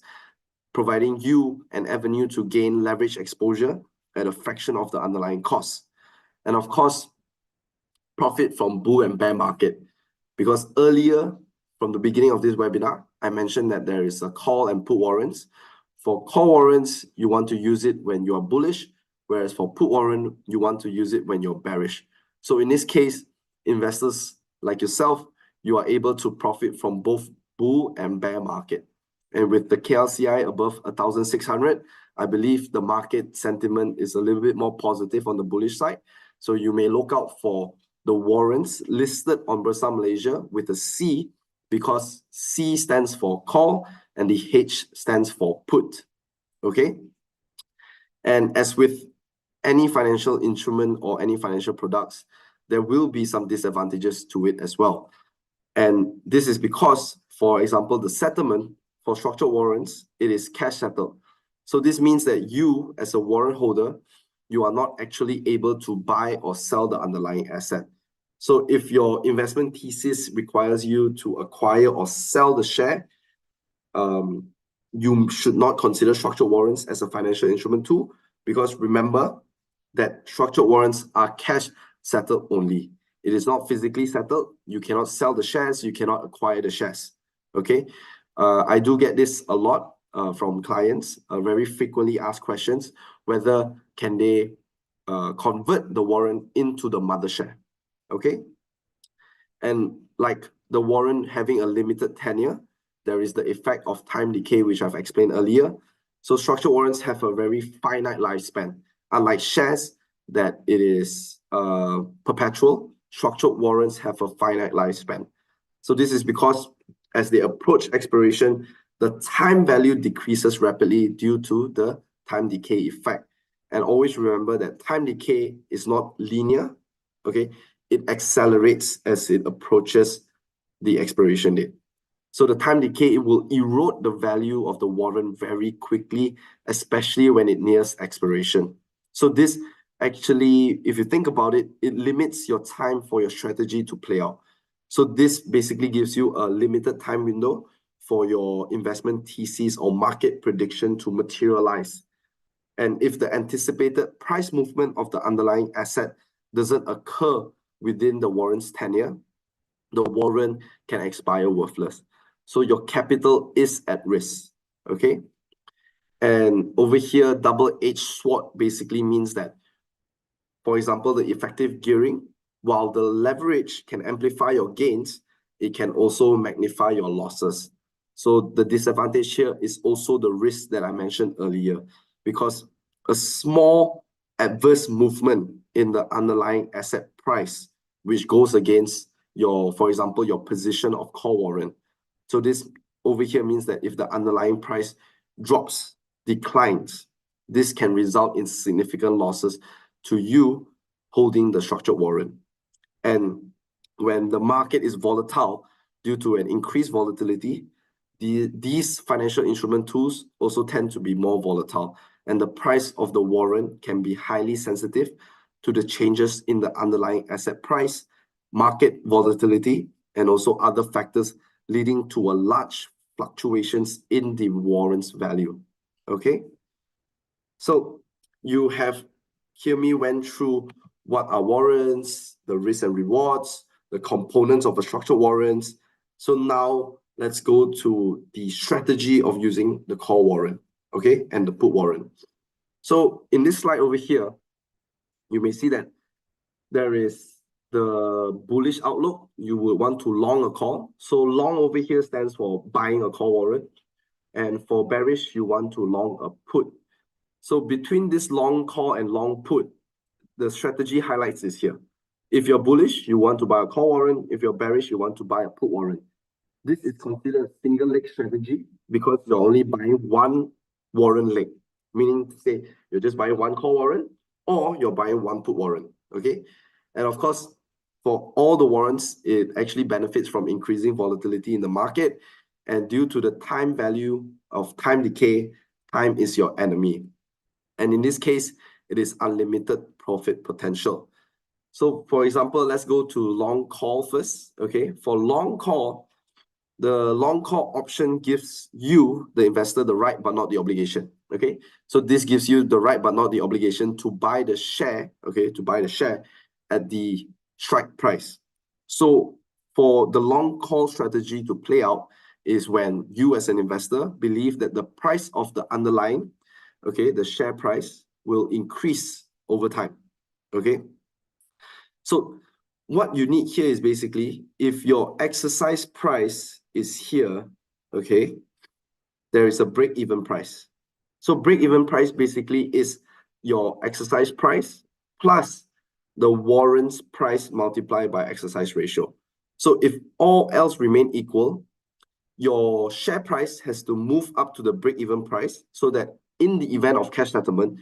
providing you an avenue to gain leverage exposure at a fraction of the underlying cost. And of course, profit from bull and bear market, because earlier from the beginning of this webinar, I mentioned that there is a call and put warrants. For call warrants, you want to use it when you are bullish, whereas for put warrant, you want to use it when you're bearish. So in this case, investors like yourself, you are able to profit from both bull and bear market. And with the KLCI above 1,600, I believe the market sentiment is a little bit more positive on the bullish side. So you may look out for the warrants listed on Bursa Malaysia with a C, because C stands for call and the H stands for put. Okay. And as with any financial instrument or any financial products, there will be some disadvantages to it as well. And this is because, for example, the settlement for structured warrants, it is cash settled. So this means that you, as a warrant holder, you are not actually able to buy or sell the underlying asset. So if your investment thesis requires you to acquire or sell the share, you should not consider structured warrants as a financial instrument tool, because remember that structured warrants are cash settled only. It is not physically settled. You cannot sell the shares. You cannot acquire the shares. Okay. I do get this a lot from clients, very frequently asked questions, whether can they convert the warrant into the mother share. Okay. And like the warrant having a limited tenure, there is the effect of time decay, which I've explained earlier. So structured warrants have a very finite lifespan. Unlike shares, that it is perpetual, structured warrants have a finite lifespan. So this is because as they approach expiration, the time value decreases rapidly due to the time decay effect. And always remember that time decay is not linear. Okay, it accelerates as it approaches the expiration date. So the time decay, it will erode the value of the warrant very quickly, especially when it nears expiration. So this actually, if you think about it, it limits your time for your strategy to play out. So this basically gives you a limited time window for your investment thesis or market prediction to materialize. And if the anticipated price movement of the underlying asset doesn't occur within the warrant's tenure, the warrant can expire worthless. So your capital is at risk. Okay. And over here, double-edged sword basically means that, for example, the effective gearing, while the leverage can amplify your gains, it can also magnify your losses. So the disadvantage here is also the risk that I mentioned earlier, because a small adverse movement in the underlying asset price, which goes against your, for example, your position of call warrant. So this over here means that if the underlying price drops, declines, this can result in significant losses to you holding the structured warrant. And when the market is volatile due to an increased volatility, these financial instrument tools also tend to be more volatile, and the price of the warrant can be highly sensitive to the changes in the underlying asset price, market volatility, and also other factors leading to a large fluctuations in the warrant's value. Okay, so you have hear me went through what are warrants, the risks and rewards, the components of a structured warrants. So now let's go to the strategy of using the call warrant. okay, and the put warrant. So in this slide over here, you may see that there is the bullish outlook. You would want to long a call. So long over here stands for buying a call warrant. And for bearish, you want to long a put. So between this long call and long put, the strategy highlights is here. If you're bullish, you want to buy a call warrant. If you're bearish, you want to buy a put warrant. This is considered a single leg strategy because you're only buying one warrant leg, meaning to say you're just buying one call warrant or you're buying one put warrant, okay? And of course, for all the warrants, it actually benefits from increasing volatility in the market. And due to the time value of time decay, time is your enemy. And in this case, it is unlimited profit potential. So for example, let's go to long call first, okay? For long call, the long call option gives you, the investor, the right but not the obligation, okay? So this gives you the right but not the obligation to buy the share, okay, to buy the share at the strike price. So for the long call strategy to play out is when you as an investor believe that the price of the underlying, okay, the share price will increase over time, okay? So what you need here is basically, if your exercise price is here, okay, there is a break-even price. So break-even price basically is your exercise price plus the warrants price multiplied by exercise ratio. So if all else remain equal, your share price has to move up to the break-even price so that in the event of cash settlement,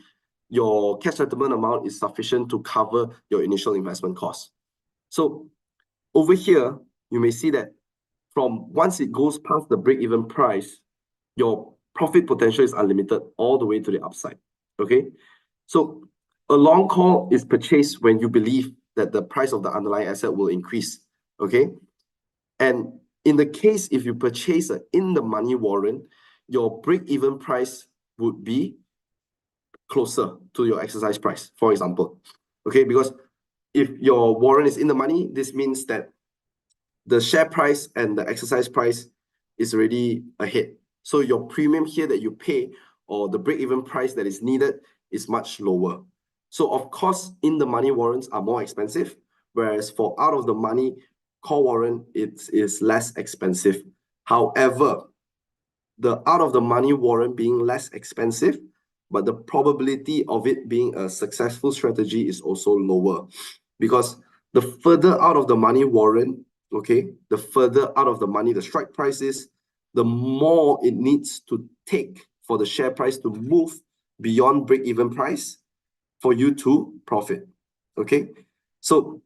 your cash settlement amount is sufficient to cover your initial investment costs. So over here, you may see that from once it goes past the break-even price, your profit potential is unlimited all the way to the upside, okay? So a long call is purchased when you believe that the price of the underlying asset will increase, okay? And in the case, if you purchase an in-the-money warrant, your break-even price would be closer to your exercise price, for example, okay? Because if your warrant is in the money, this means that the share price and the exercise price is already ahead. So your premium here that you pay or the break-even price that is needed is much lower. So of course, in-the-money warrants are more expensive, whereas for out-of-the-money call warrant, it is less expensive. However, the out-of-the-money warrant being less expensive, but the probability of it being a successful strategy is also lower because the further out of the money warrant, okay, the further out of the money the strike price is, the more it needs to take for the share price to move beyond break-even price for you to profit, okay? So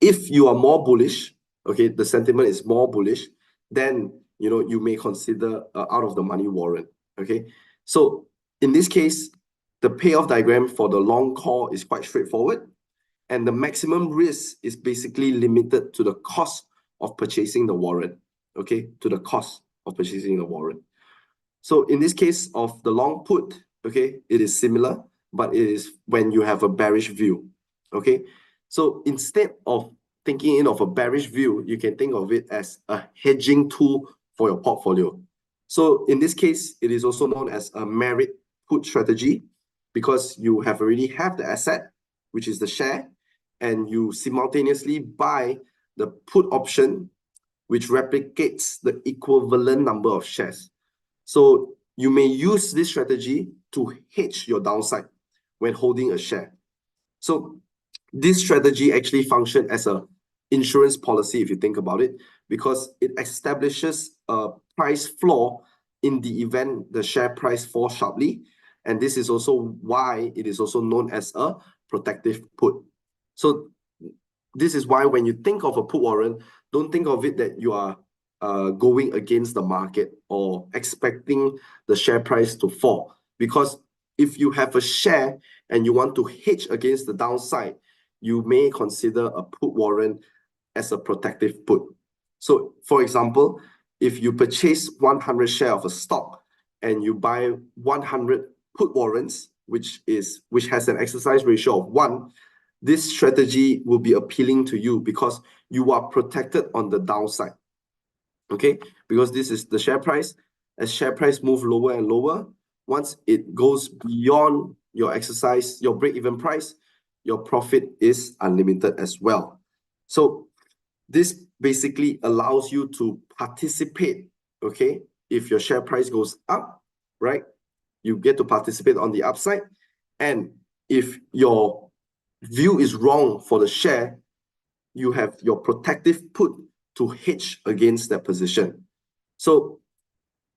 if you are more bullish, okay, the sentiment is more bullish, then, you know, you may consider out-of-the-money warrant, okay? So in this case, the payoff diagram for the long call is quite straightforward. And the maximum risk is basically limited to the cost of purchasing the warrant, okay? To the cost of purchasing the warrant. So in this case of the long put, okay, it is similar, but it is when you have a bearish view, okay? So instead of thinking in of a bearish view, you can think of it as a hedging tool for your portfolio. So in this case, it is also known as a merit put strategy because you have already have the asset, which is the share, and you simultaneously buy the put option, which replicates the equivalent number of shares. So you may use this strategy to hedge your downside when holding a share. So this strategy actually functions as a insurance policy, if you think about it, because it establishes a price floor in the event the share price falls sharply. And this is also why it is also known as a protective put. So this is why when you think of a put warrant, don't think of it that you are going against the market or expecting the share price to fall. Because if you have a share and you want to hedge against the downside, you may consider a put warrant as a protective put. So for example, if you purchase 100 share of a stock and you buy 100 put warrants, which has an exercise ratio of 1, this strategy will be appealing to you because you are protected on the downside, okay? Because this is the share price. As share price move lower and lower, once it goes beyond your exercise, your break-even price, your profit is unlimited as well. So this basically allows you to participate, okay? If your share price goes up, right, you get to participate on the upside. And if your view is wrong for the share, you have your protective put to hedge against that position. So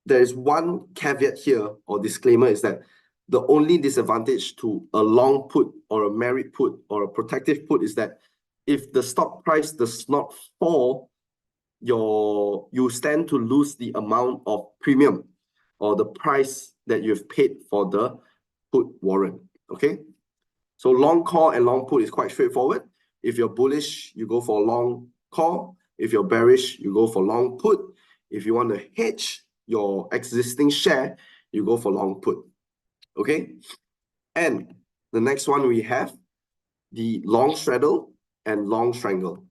there is one caveat here or disclaimer, is that the only disadvantage to a long put or a merit put or a protective put is that if the stock price does not fall, you stand to lose the amount of premium or the price that you've paid for the put warrant. Okay, so long call and long put is quite straightforward. If you're bullish, you go for long call. If you're bearish, you go for long put. If you want to hedge your existing share, you go for long put. Okay, and the next one we have the long straddle and long strangle.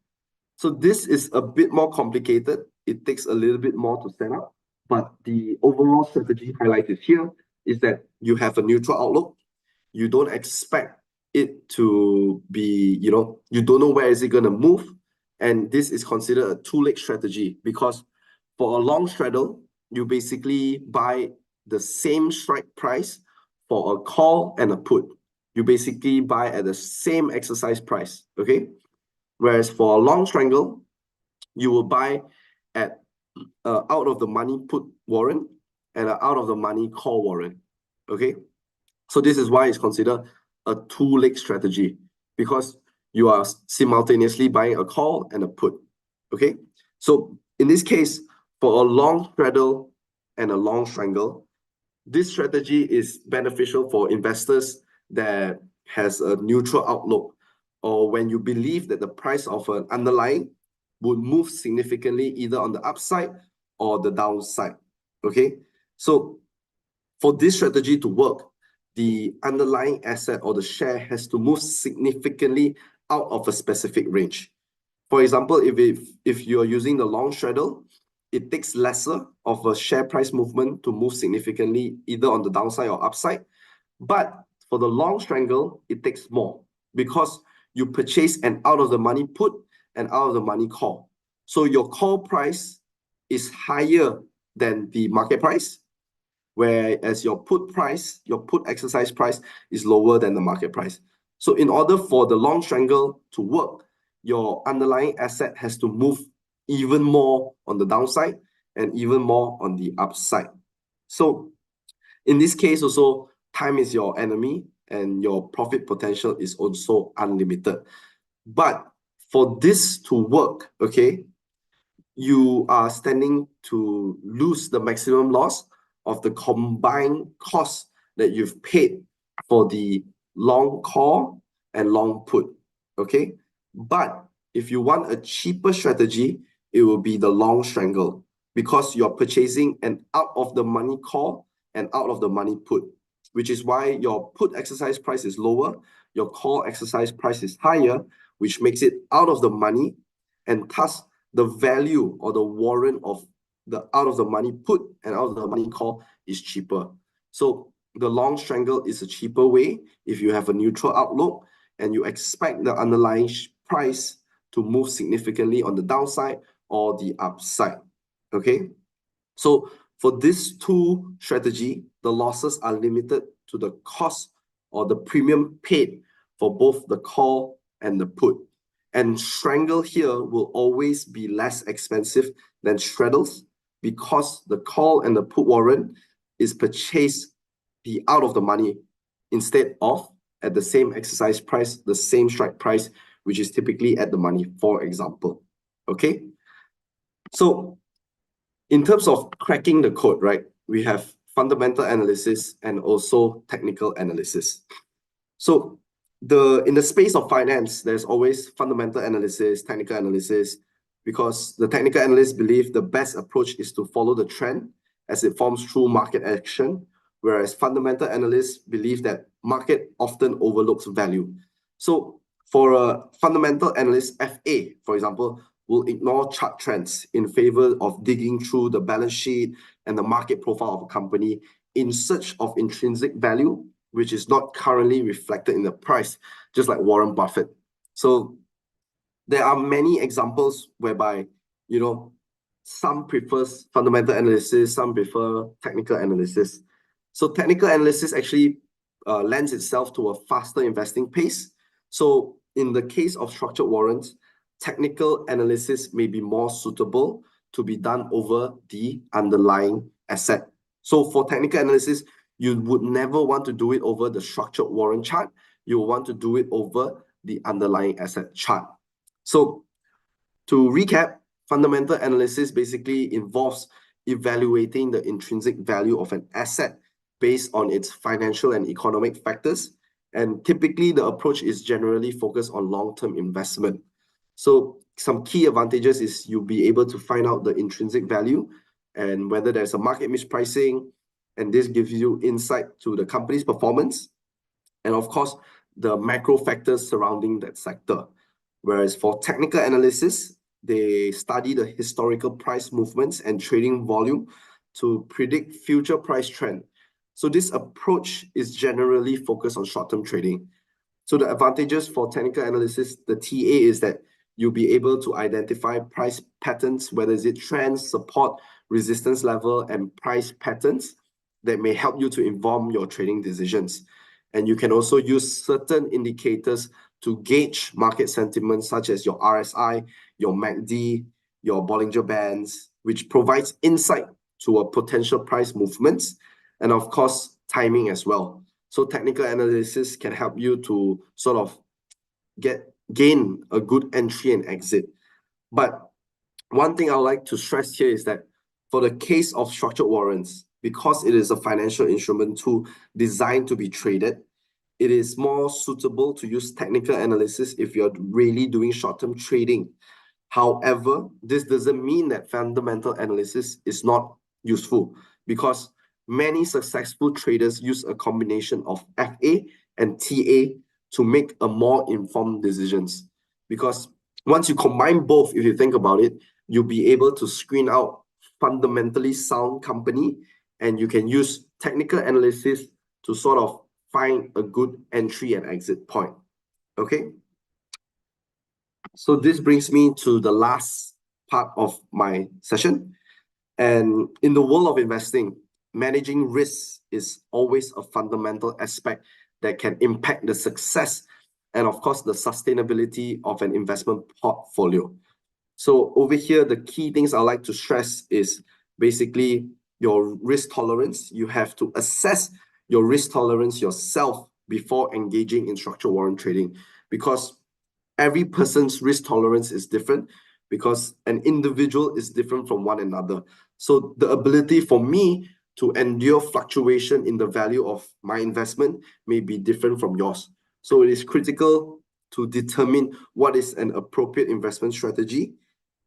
So this is a bit more complicated. It takes a little bit more to set up, but the overall strategy highlighted here is that you have a neutral outlook. You don't expect it to be, you don't know where is it going to move. And this is considered a two-leg strategy, because for a long straddle, you basically buy the same strike price for a call and a put. You basically buy at the same exercise price, okay? Whereas for a long strangle, you will buy at out of the money put warrant and out of the money call warrant, okay? So this is why it's considered a two-leg strategy, because you are simultaneously buying a call and a put, okay? So in this case, for a long straddle and a long strangle, this strategy is beneficial for investors that has a neutral outlook, or when you believe that the price of an underlying would move significantly either on the upside or the downside, okay? So for this strategy to work, the underlying asset or the share has to move significantly out of a specific range. For example, if you're using the long straddle, it takes lesser of a share price movement to move significantly either on the downside or upside. But for the long strangle, it takes more, because you purchase an out of the money put and out of the money call. So your call price is higher than the market price, whereas your put price, your put exercise price is lower than the market price. So in order for the long strangle to work, your underlying asset has to move even more on the downside and even more on the upside. So in this case also, time is your enemy and your profit potential is also unlimited. But for this to work, okay, you are standing to lose the maximum loss of the combined cost that you've paid for the long call and long put, okay? But if you want a cheaper strategy, it will be the long strangle, because you're purchasing an out of the money call and out of the money put, which is why your put exercise price is lower, your call exercise price is higher, which makes it out of the money, and thus the value or the warrant of the out of the money put and out of the money call is cheaper. So the long strangle is a cheaper way if you have a neutral outlook and you expect the underlying price to move significantly on the downside or the upside, okay? So for this two strategy, the losses are limited to the cost or the premium paid for both the call and the put. And strangle here will always be less expensive than straddles, because the call and the put warrant is purchased the out of the money instead of at the same exercise price, the same strike price, which is typically at the money, for example. Okay? So in terms of cracking the code, right, we have fundamental analysis and also technical analysis. So in the space of finance, there's always fundamental analysis, technical analysis, because the technical analysts believe the best approach is to follow the trend as it forms through market action, whereas fundamental analysts believe that market often overlooks value. So for a fundamental analyst, FA, for example, will ignore chart trends in favor of digging through the balance sheet and the market profile of a company in search of intrinsic value, which is not currently reflected in the price, just like Warren Buffett. So there are many examples whereby, some prefers fundamental analysis, some prefer technical analysis. So technical analysis actually lends itself to a faster investing pace. So in the case of structured warrants, technical analysis may be more suitable to be done over the underlying asset. So for technical analysis, you would never want to do it over the structured warrant chart. You want to do it over the underlying asset chart. So to recap, fundamental analysis basically involves evaluating the intrinsic value of an asset based on its financial and economic factors. And typically, the approach is generally focused on long-term investment. So some key advantages is you'll be able to find out the intrinsic value and whether there's a market mispricing, and this gives you insight to the company's performance, and of course, the macro factors surrounding that sector. Whereas for technical analysis, they study the historical price movements and trading volume to predict future price trend. So this approach is generally focused on short-term trading. So the advantages for technical analysis, the TA, is that you'll be able to identify price patterns, whether it's trends, support, resistance level, and price patterns that may help you to inform your trading decisions. And you can also use certain indicators to gauge market sentiment, such as your RSI, your MACD, your Bollinger Bands, which provides insight to a potential price movements, and of course, timing as well. So technical analysis can help you to sort of gain a good entry and exit. But one thing I would like to stress here is that for the case of structured warrants, because it is a financial instrument tool designed to be traded, it is more suitable to use technical analysis if you're really doing short-term trading. However, this doesn't mean that fundamental analysis is not useful, because many successful traders use a combination of FA and TA to make a more informed decisions. Because once you combine both, if you think about it, you'll be able to screen out fundamentally sound company, and you can use technical analysis to sort of find a good entry and exit point. Okay. So this brings me to the last part of my session. And in the world of investing, managing risks is always a fundamental aspect that can impact the success and, of course, the sustainability of an investment portfolio. So over here, the key things I like to stress is basically your risk tolerance. You have to assess your risk tolerance yourself before engaging in structured warrant trading, because every person's risk tolerance is different, because an individual is different from one another. So the ability for me to endure fluctuation in the value of my investment may be different from yours. So it is critical to determine what is an appropriate investment strategy.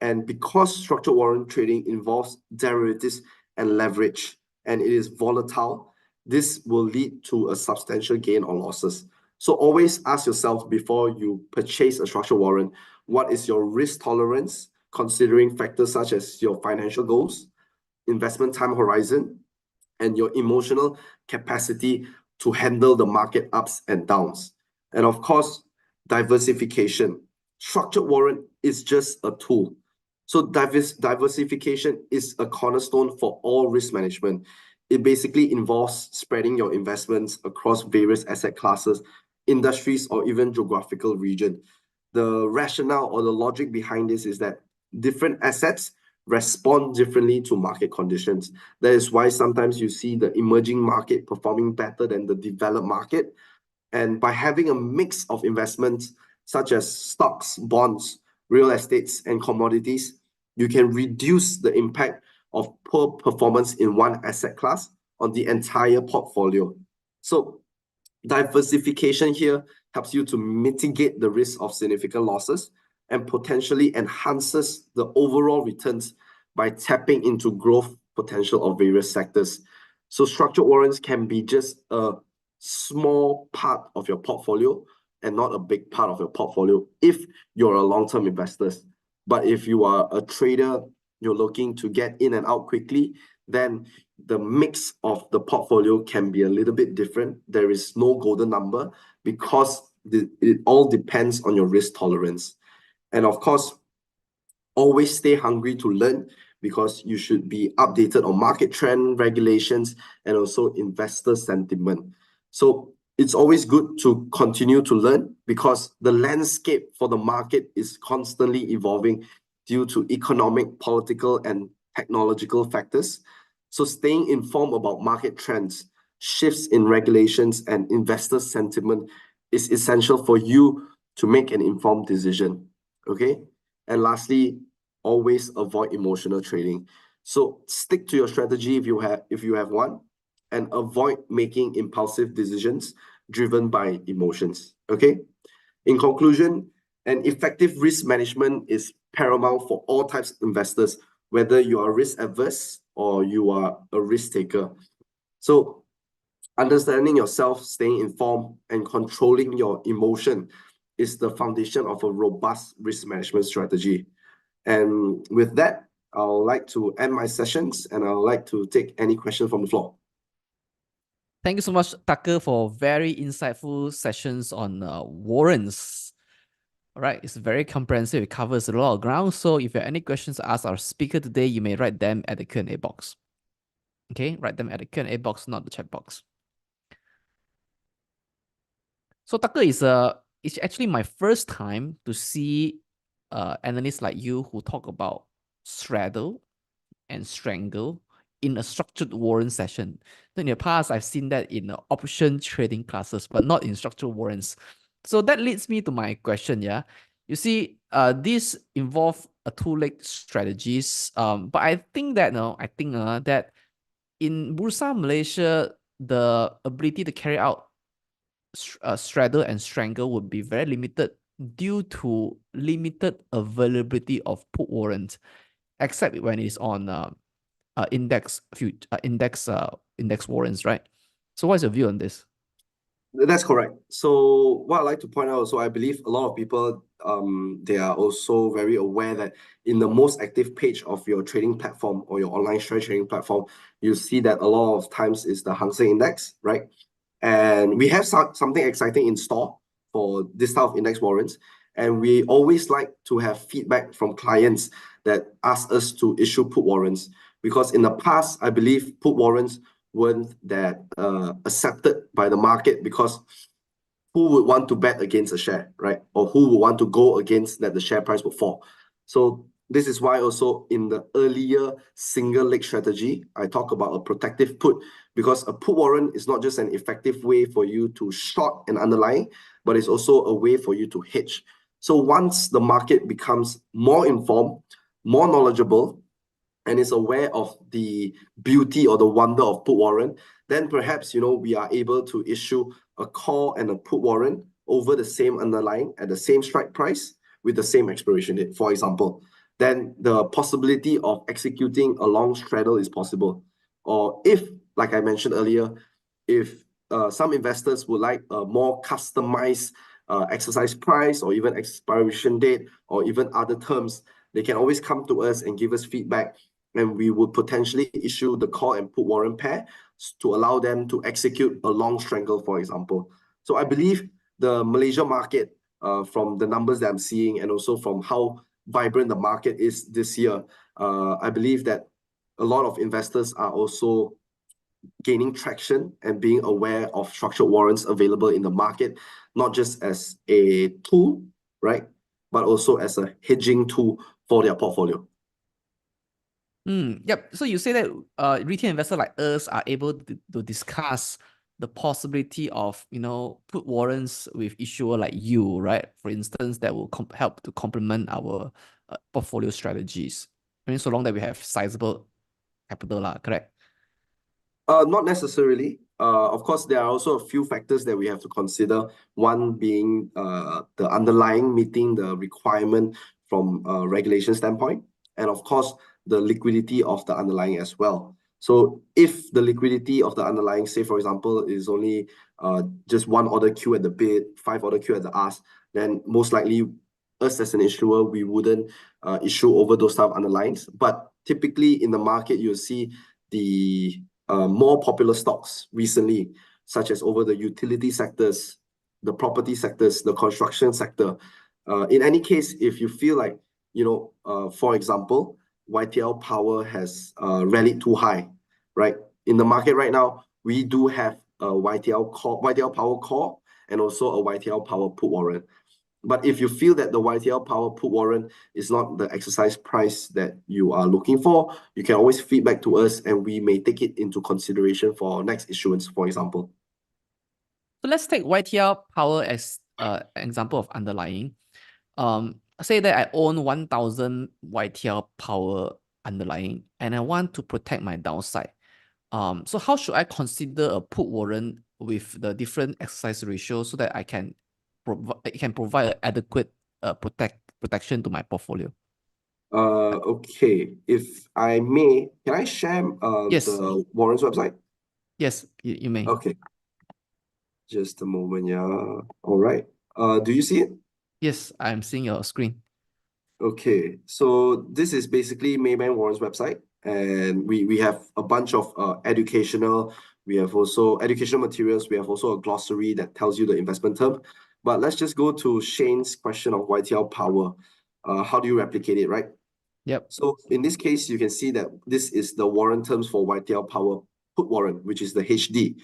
And because structured warrant trading involves derivatives and leverage, and it is volatile, this will lead to a substantial gain or losses. So always ask yourself before you purchase a structured warrant, what is your risk tolerance, considering factors such as your financial goals, investment time horizon, and your emotional capacity to handle the market ups and downs. And of course, diversification. Structured warrant is just a tool. So diversification is a cornerstone for all risk management. It basically involves spreading your investments across various asset classes, industries, or even geographical region. The rationale or the logic behind this is that different assets respond differently to market conditions. That is why sometimes you see the emerging market performing better than the developed market. And by having a mix of investments such as stocks, bonds, real estates, and commodities, you can reduce the impact of poor performance in one asset class on the entire portfolio. So diversification here helps you to mitigate the risk of significant losses and potentially enhances the overall returns by tapping into growth potential of various sectors. So structured warrants can be just a small part of your portfolio and not a big part of your portfolio if you're a long-term investor. But if you are a trader, you're looking to get in and out quickly, then the mix of the portfolio can be a little bit different. There is no golden number because it all depends on your risk tolerance. And of course, always stay hungry to learn because you should be updated on market trend, regulations, and also investor sentiment. So it's always good to continue to learn because the landscape for the market is constantly evolving due to economic, political, and technological factors. So staying informed about market trends, shifts in regulations, and investor sentiment is essential for you to make an informed decision. Okay. And lastly, always avoid emotional trading. So stick to your strategy if you have one, and avoid making impulsive decisions driven by emotions. Okay. In conclusion, an effective risk management is paramount for all types of investors, whether you are risk averse or you are a risk taker. So understanding yourself, staying informed, and controlling your emotion is the foundation of a robust risk management strategy. And with that, I would like to end my sessions and I would like to take any questions from the floor. Thank you so much, Tucker, for very insightful sessions on warrants. All right, it's very comprehensive. It covers a lot of ground. So if you have any questions to ask our speaker today, you may write them at the Q&A box. Okay, write them at the Q&A box, not the chat box. So Tucker, it's actually my first time to see analysts like you who talk about straddle and strangle in a structured warrant session. In the past, I've seen that in option trading classes, but not in structured warrants. So that leads me to my question. Yeah, you see, these involve a two-leg strategies. But I think that that in Bursa Malaysia, the ability to carry out straddle and strangle would be very limited due to limited availability of put warrant, except when it's on index warrants, right? So what's your view on this? That's correct. So what I'd like to point out also, I believe a lot of people, they are also very aware that in the most active page of your trading platform or your online share trading platform, you see that a lot of times is the Hang Seng Index, right? And we have something exciting in store for this type of index warrants. And we always like to have feedback from clients that ask us to issue put warrants. Because in the past, I believe put warrants weren't that accepted by the market because who would want to bet against a share, right? Or who would want to go against that the share price would fall? So this is why also in the earlier single leg strategy, I talk about a protective put, because a put warrant is not just an effective way for you to short an underlying, but it's also a way for you to hedge. So once the market becomes more informed, more knowledgeable, and is aware of the beauty or the wonder of put warrant, then perhaps we are able to issue a call and a put warrant over the same underlying at the same strike price with the same expiration date, for example. Then the possibility of executing a long straddle is possible. Or if, like I mentioned earlier, if some investors would like a more customized exercise price or even expiration date or even other terms, they can always come to us and give us feedback, and we would potentially issue the call and put warrant pair to allow them to execute a long strangle, for example. So I believe the Malaysia market, from the numbers that I'm seeing and also from how vibrant the market is this year, I believe that a lot of investors are also gaining traction and being aware of structured warrants available in the market, not just as a tool, right, but also as a hedging tool for their portfolio. Yep. So you say that retail investors like us are able to discuss the possibility of put warrants with issuer like you, right? For instance, that will help to complement our portfolio strategies. I mean, so long that we have sizable capital, correct? Not necessarily. Of course, there are also a few factors that we have to consider. One being the underlying meeting the requirement from a regulation standpoint, and of course, the liquidity of the underlying as well. So if the liquidity of the underlying, say for example, is only just one order queue at the bid, 5 order queue at the ask, then most likely us as an issuer, we wouldn't issue over those type of underlyings. But typically in the market, you'll see the more popular stocks recently, such as over the utility sectors, the property sectors, the construction sector. In any case, if you feel like, for example, YTL Power has rallied too high, right? In the market right now, we do have a YTL Power call and also a YTL Power put warrant. But if you feel that the YTL Power put warrant is not the exercise price that you are looking for, you can always feedback to us and we may take it into consideration for our next issuance, for example. So let's take YTL Power as an example of underlying. Say that I own 1,000 YTL Power underlying and I want to protect my downside. So how should I consider a put warrant with the different exercise ratio so that I can provide adequate protection to my portfolio? Okay. If I may, can I share Yes. the warrants website? Yes, you may. Okay. Just a moment, yeah. All right. Do you see it? Yes, I'm seeing your screen. Okay, so this is basically Maybank Warrants website, and we have a bunch of educational. We have also educational materials. We have also a glossary that tells you the investment term. But let's just go to Shane's question of YTL Power. How do you replicate it, right? Yep. So in this case, you can see that this is the warrant terms for YTL Power put warrant, which is the HD.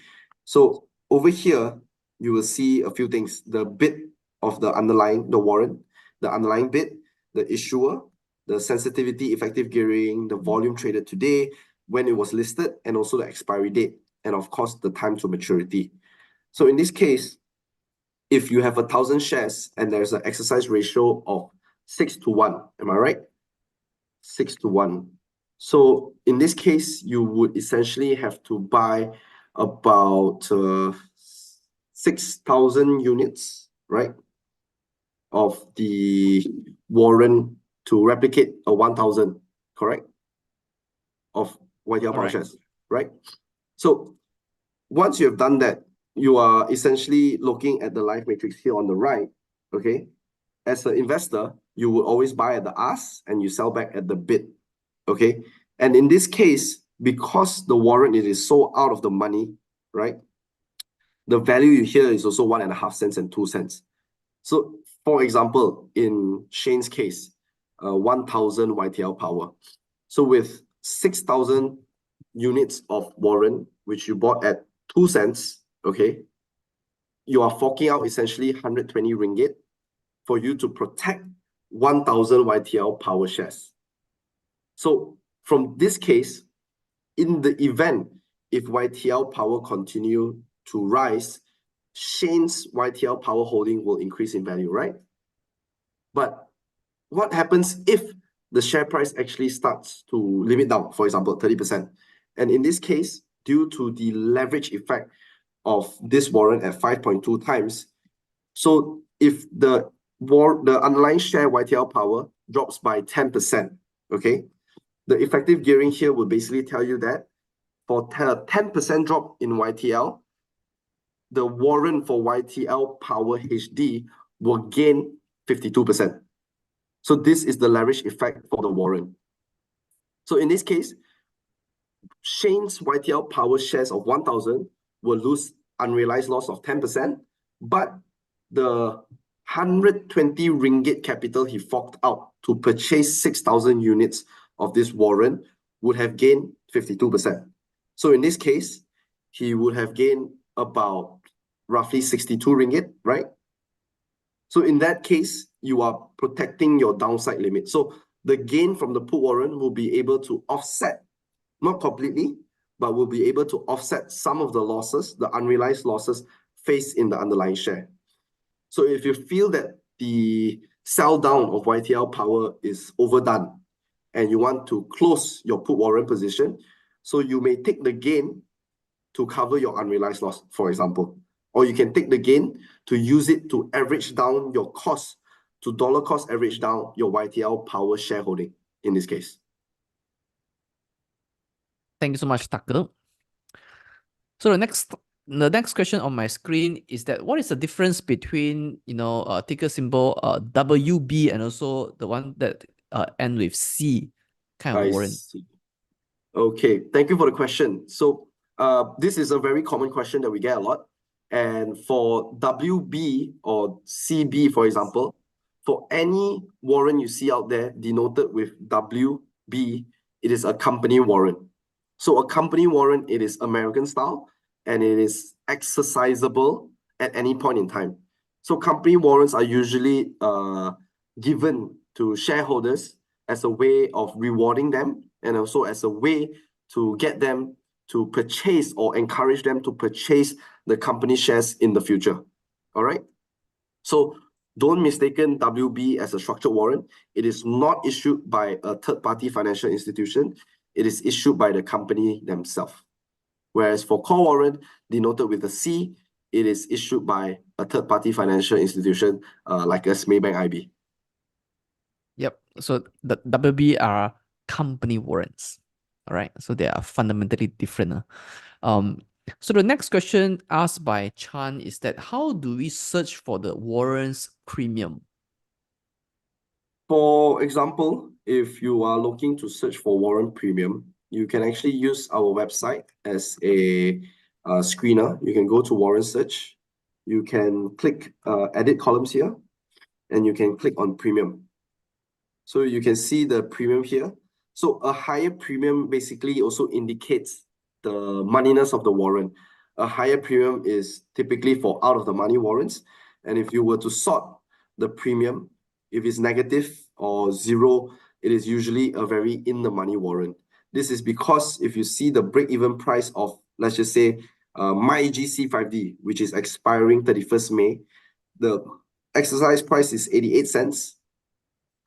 So over here, you will see a few things: the bid of the underlying, the warrant, the underlying bid, the issuer, the sensitivity, effective gearing, the volume traded today, when it was listed, and also the expiry date, and of course, the time to maturity. So in this case, if you have 1,000 shares and there's an exercise ratio of 6:1, am I right? 6:1. So in this case, you would essentially have to buy about 6,000 units, right, of the warrant to replicate a 1,000, correct, of YTL Power shares, right? So once you have done that, you are essentially looking at the live matrix here on the right, okay? As an investor, you will always buy at the ask and you sell back at the bid, okay? And in this case, because the warrant it is so out of the money, right? The value here is also 1.5 cents and 2 cents. So for example, in Shane's case, 1,000 YTL Power. So with 6,000 units of warrant, which you bought at 2 cents, okay, you are forking out essentially 120 ringgit for you to protect 1,000 YTL Power shares. So from this case, in the event if YTL Power continue to rise, Shane's YTL Power holding will increase in value, right? But what happens if the share price actually starts to limit down, for example, 30%? And in this case, due to the leverage effect of this warrant at 5.2 times, so if the underlying share YTL Power drops by 10%, okay, the effective gearing here will basically tell you that for a 10% drop in YTL, the warrant for YTL Power HD will gain 52%. So this is the leverage effect for the warrant. So in this case, Shane's YTL Power shares of 1,000 will lose unrealized loss of 10%, but the 120 ringgit capital he forked out to purchase 6,000 units of this warrant would have gained 52%. So in this case, he would have gained about roughly 62 ringgit, right? So in that case, you are protecting your downside limit. So the gain from the put warrant will be able to offset, not completely, but will be able to offset some of the losses, the unrealized losses faced in the underlying share. So if you feel that the sell down of YTL Power is overdone and you want to close your put warrant position, so you may take the gain to cover your unrealized loss, for example. Or you can take the gain to use it to average down your cost, to dollar cost average down your YTL Power shareholding in this case. Thank you so much, Tucker. So the next question on my screen is that what is the difference between ticker symbol WB and also the one that end with C kind of warrant? See. Okay, thank you for the question. So this is a very common question that we get a lot. And for WB or CB, for example, for any warrant you see out there denoted with WB, it is a company warrant. So a company warrant, it is American style and it is exercisable at any point in time. So company warrants are usually given to shareholders as a way of rewarding them and also as a way to get them to purchase or encourage them to purchase the company shares in the future. All right. So don't mistaken WB as a structured warrant. It is not issued by a third-party financial institution. It is issued by the company themselves. Whereas for call warrant, denoted with a C, it is issued by a third-party financial institution like us, Maybank IB. Yep. So the WB are company warrants. All right. So they are fundamentally different. So the next question asked by Chan is that how do we search for the warrants premium? For example, if you are looking to search for warrant premium, you can actually use our website as a screener. You can go to warrant search. You can click edit columns here, and you can click on premium. So you can see the premium here. So a higher premium basically also indicates the moneyness of the warrant. A higher premium is typically for out of the money warrants. And if you were to sort the premium, if it's negative or zero, it is usually a very in the money warrant. This is because if you see the break-even price of, let's just say, MyGC5D, which is expiring 31st May, the exercise price is 88 cents.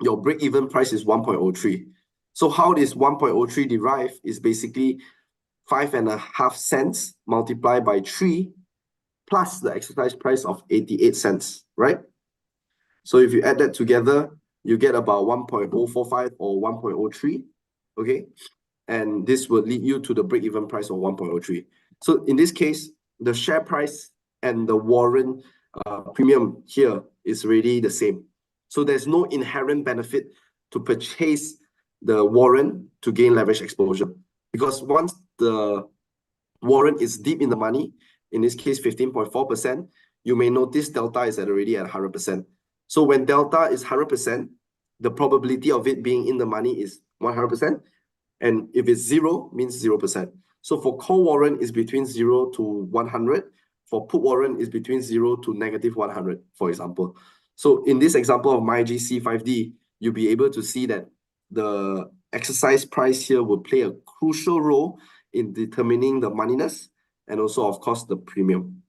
Your break-even price is 1.03. So how this 1.03 derive is basically 5.5 cents multiplied by 3 plus the exercise price of 88 cents, right? So if you add that together, you get about 1.045 or 1.03, okay? And this will lead you to the break-even price of 1.03. So in this case, the share price and the warrant premium here is really the same. So there's no inherent benefit to purchase the warrant to gain leverage exposure. Because once the warrant is deep in the money, in this case 15.4%, you may notice delta is already at 100%. So when delta is 100%, the probability of it being in the money is 100%. And if it's zero, means 0%. So for call warrant is between 0 to 100. For put warrant is between 0 to negative 100, for example. So in this example of MyGC5D, you'll be able to see that the exercise price here will play a crucial role in determining the moneyness and also, of course, the premium.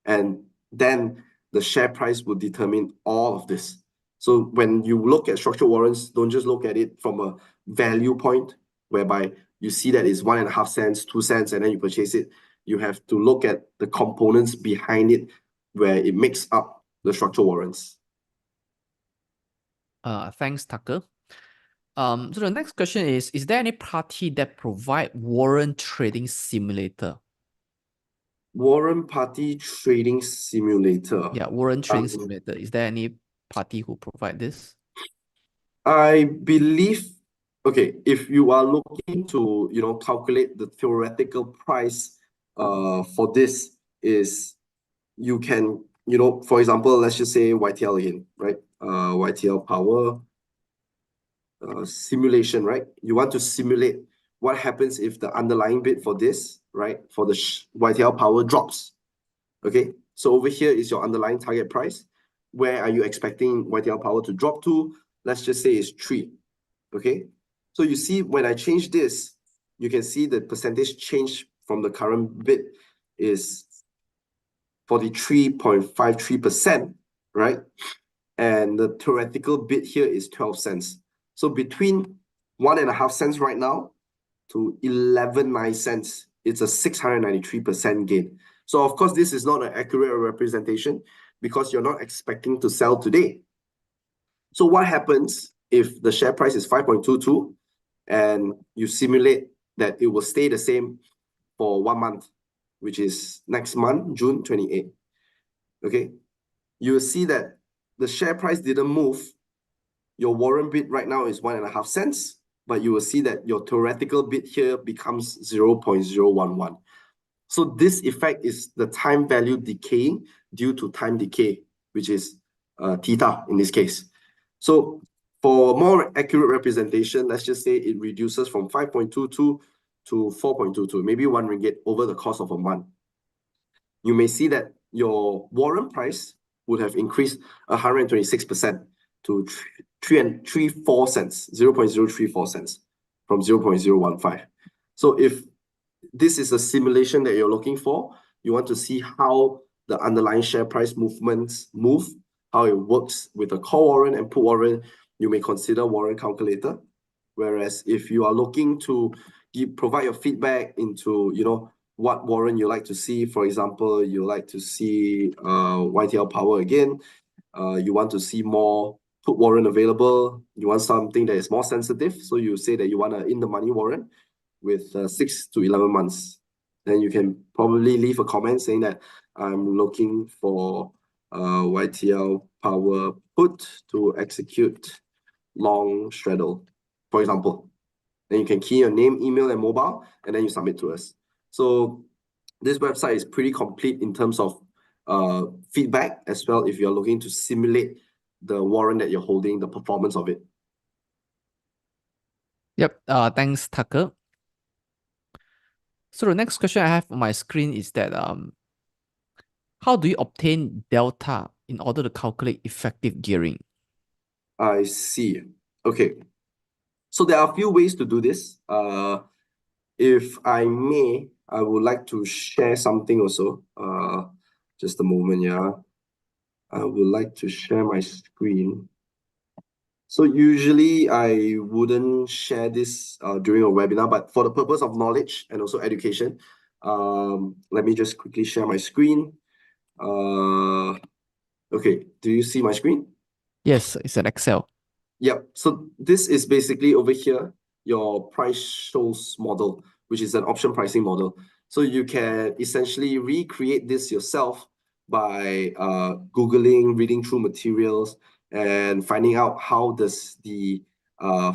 And then the share price will determine all of this. So when you look at structured warrants, don't just look at it from a value point, whereby you see that it's 1.5 cents, 2 cents, and then you purchase it. You have to look at the components behind it where it makes up the structured warrants. Thanks, Tucker. So the next question is there any party that provide warrant trading simulator? Warrant party trading simulator. Yeah, warrant trading simulator. Is there any party who provide this? I believe, okay, if you are looking to, calculate the theoretical price for this is you can, for example, let's just say YTL again, right? YTL power simulation, right? You want to simulate what happens if the underlying bid for this, right, for the YTL power drops. Okay, so over here is your underlying target price. Where are you expecting YTL power to drop to? Let's just say it's 3. Okay, so you see when I change this, you can see the percentage change from the current bid is 43.53%, right? And the theoretical bid here is 12 cents. So between 1.5 cents right now to 11.9 cents, it's a 693% gain. So of course, this is not an accurate representation because you're not expecting to sell today. So what happens if the share price is 5.22 and you simulate that it will stay the same for 1 month, which is next month, June 28. Okay, you will see that the share price didn't move. Your warrant bid right now is 1.5 cents, but you will see that your theoretical bid here becomes 0.011. So this effect is the time value decaying due to time decay, which is theta in this case. So for more accurate representation, let's just say it reduces from 5.22 to 4.22, maybe 1 ringgit over the course of a month. You may see that your warrant price would have increased 126% to 0.034 cents, 0.034 cents from 0.015. So if this is a simulation that you're looking for, you want to see how the underlying share price movements move, how it works with a call warrant and put warrant, you may consider warrant calculator. Whereas if you are looking to provide your feedback into, what warrant you like to see, for example, you like to see YTL Power again, you want to see more put warrant available, you want something that is more sensitive, so you say that you want an in-the-money warrant with 6 to 11 months. Then you can probably leave a comment saying that I'm looking for YTL Power put to execute long straddle, for example. Then you can key your name, email, and mobile, and then you submit to us. So this website is pretty complete in terms of feedback as well if you're looking to simulate the warrant that you're holding, the performance of it. Yep. Thanks, Tucker. So the next question I have on my screen is that how do you obtain delta in order to calculate effective gearing? I see. Okay. So there are a few ways to do this. If I may, I would like to share something also. Just a moment, yeah. I would like to share my screen. So usually I wouldn't share this during a webinar, but for the purpose of knowledge and also education, let me just quickly share my screen. Okay, do you see my screen? Yes, it's an Excel. Yep. So this is basically over here, your price shows model, which is an option pricing model. So you can essentially recreate this yourself by Googling, reading through materials, and finding out how does the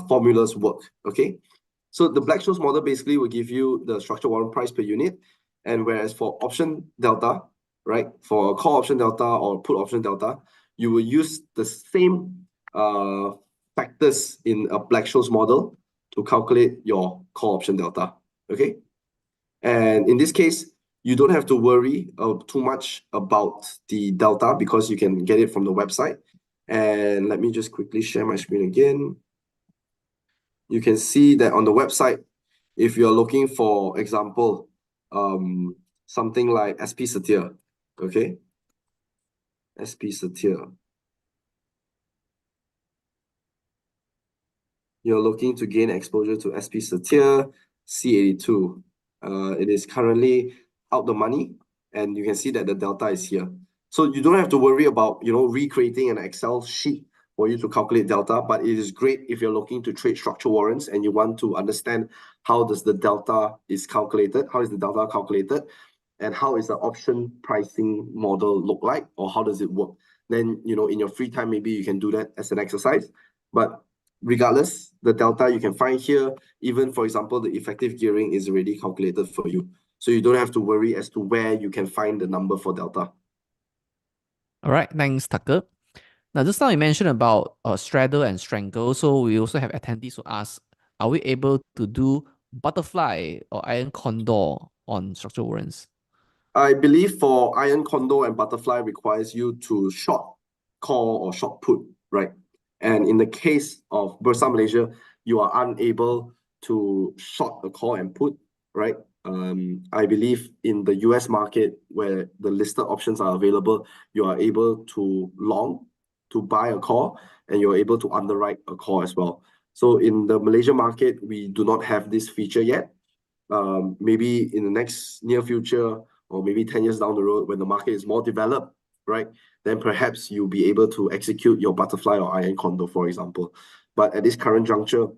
formulas work, okay? So the Black-Scholes model basically will give you the structured warrant price per unit, and whereas for option delta, right, for a call option delta or put option delta, you will use the same factors in a Black-Scholes model to calculate your call option delta, okay? And in this case, you don't have to worry too much about the delta because you can get it from the website. And let me just quickly share my screen again. You can see that on the website, if you're looking for example, something like SP Satir, okay? SP Satir. You're looking to gain exposure to SP Satir C82. It is currently out the money, and you can see that the delta is here. So you don't have to worry about recreating an Excel sheet for you to calculate delta, but it is great if you're looking to trade structured warrants and you want to understand how does the delta is calculated, how is the delta calculated, and how is the option pricing model look like, or how does it work. Then in your free time, maybe you can do that as an exercise. But regardless, the delta you can find here, even for example, the effective gearing is already calculated for you. So you don't have to worry as to where you can find the number for delta. All right, thanks, Tucker. Now, just now you mentioned about straddle and strangle. So we also have attendees who ask, are we able to do butterfly or iron condor on structured warrants? I believe for iron condor and butterfly requires you to short call or short put, right? And in the case of Bursa Malaysia, you are unable to short a call and put, right? I believe in the US market where the listed options are available, you are able to long, to buy a call, and you're able to underwrite a call as well. So in the Malaysia market, we do not have this feature yet. Maybe in the next near future, or maybe 10 years down the road when the market is more developed, right? Then perhaps you'll be able to execute your butterfly or iron condor, for example. But at this current juncture,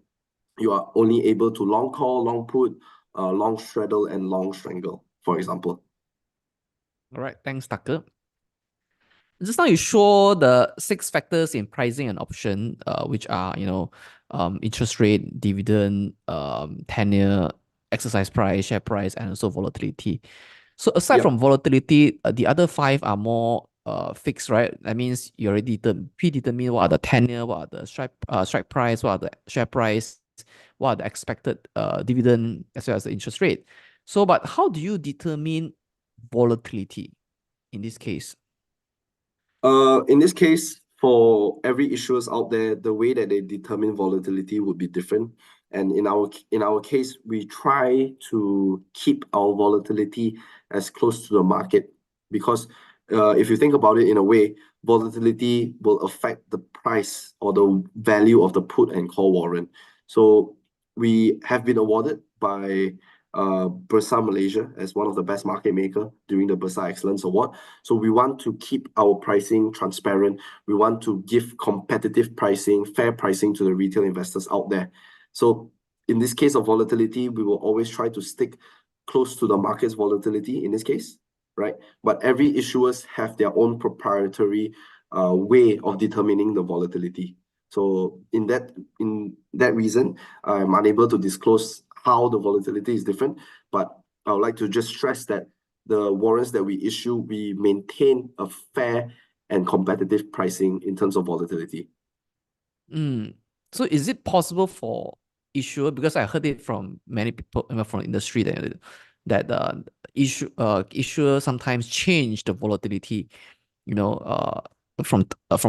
you are only able to long call, long put, long straddle, and long strangle, for example. All right, thanks, Tucker. just now you show the 6 factors in pricing an option, which are, interest rate, dividend, tenure, exercise price, share price, and also volatility. So aside Yep. from volatility, the other 5 are more fixed, right? That means you already predetermine what are the tenure, what are the strike price, what are the share price, what are the expected dividend, as well as the interest rate. So, but how do you determine volatility in this case? In this case, for every issuers out there, the way that they determine volatility would be different. And in our case, we try to keep our volatility as close to the market because if you think about it in a way, volatility will affect the price or the value of the put and call warrant. So we have been awarded by Bursa Malaysia as one of the best market maker during the Bursa Excellence Award. So we want to keep our pricing transparent. We want to give competitive pricing, fair pricing to the retail investors out there. So in this case of volatility, we will always try to stick close to the market's volatility in this case, right? But every issuers have their own proprietary way of determining the volatility. So in that reason, I'm unable to disclose how the volatility is different, but I would like to just stress that the warrants that we issue, we maintain a fair and competitive pricing in terms of volatility. So is it possible for issuer, because I heard it from many people from the industry that issuer sometimes change the volatility, from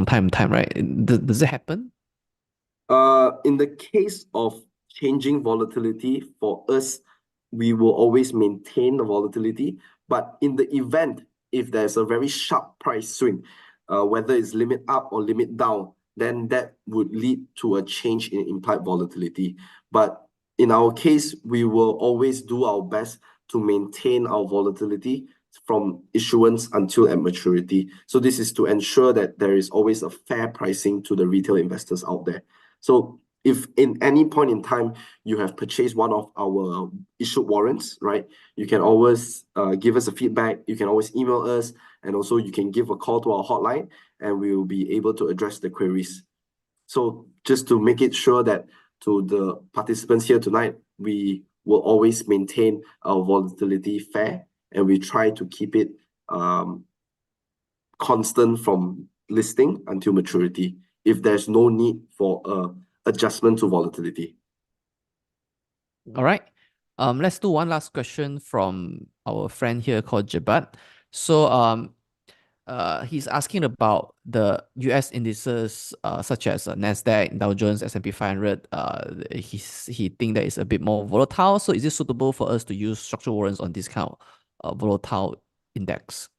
time to time, right? Does it happen? In the case of changing volatility, for us, we will always maintain the volatility. But in the event, if there's a very sharp price swing, whether it's limit up or limit down, then that would lead to a change in implied volatility. But in our case, we will always do our best to maintain our volatility from issuance until at maturity. So this is to ensure that there is always a fair pricing to the retail investors out there. So if in any point in time you have purchased one of our issued warrants, right, you can always give us a feedback. You can always email us, and also you can give a call to our hotline, and we will be able to address the queries. So just to make it sure that to the participants here tonight, we will always maintain our volatility fair, and we try to keep it constant from listing until maturity if there's no need for adjustment to volatility. All right. Let's do one last question from our friend here called Jabat. So he's asking about the US indices such as Nasdaq, Dow Jones, S&P 500. He think that it's a bit more volatile. So is it suitable for us to use structured warrants on this kind of volatile index?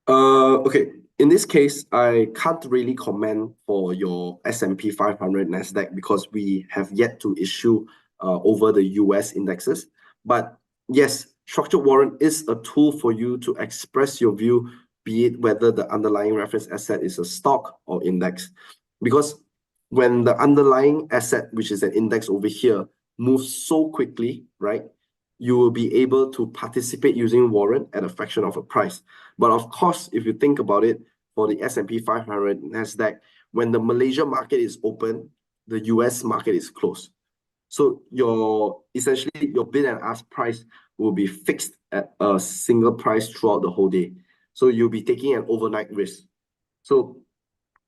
Okay. In this case, I can't really comment for your S&P 500 Nasdaq because we have yet to issue over the US indexes. But yes, structured warrant is a tool for you to express your view, be it whether the underlying reference asset is a stock or index. Because when the underlying asset, which is an index over here, moves so quickly, right, you will be able to participate using warrant at a fraction of a price. But of course, if you think about it, for the S&P 500 Nasdaq, when the Malaysia market is open, the US market is closed. So essentially your bid and ask price will be fixed at a single price throughout the whole day. So you'll be taking an overnight risk. So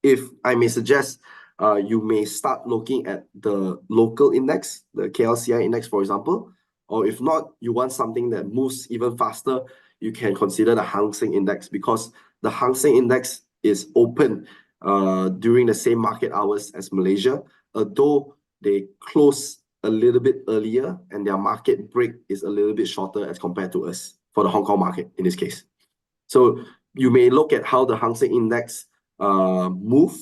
if I may suggest, you may start looking at the local index, the KLCI index, for example, or if not, you want something that moves even faster, you can consider the Hang Seng Index because the Hang Seng Index is open during the same market hours as Malaysia, although they close a little bit earlier and their market break is a little bit shorter as compared to us for the Hong Kong market in this case. So you may look at how the Hang Seng Index move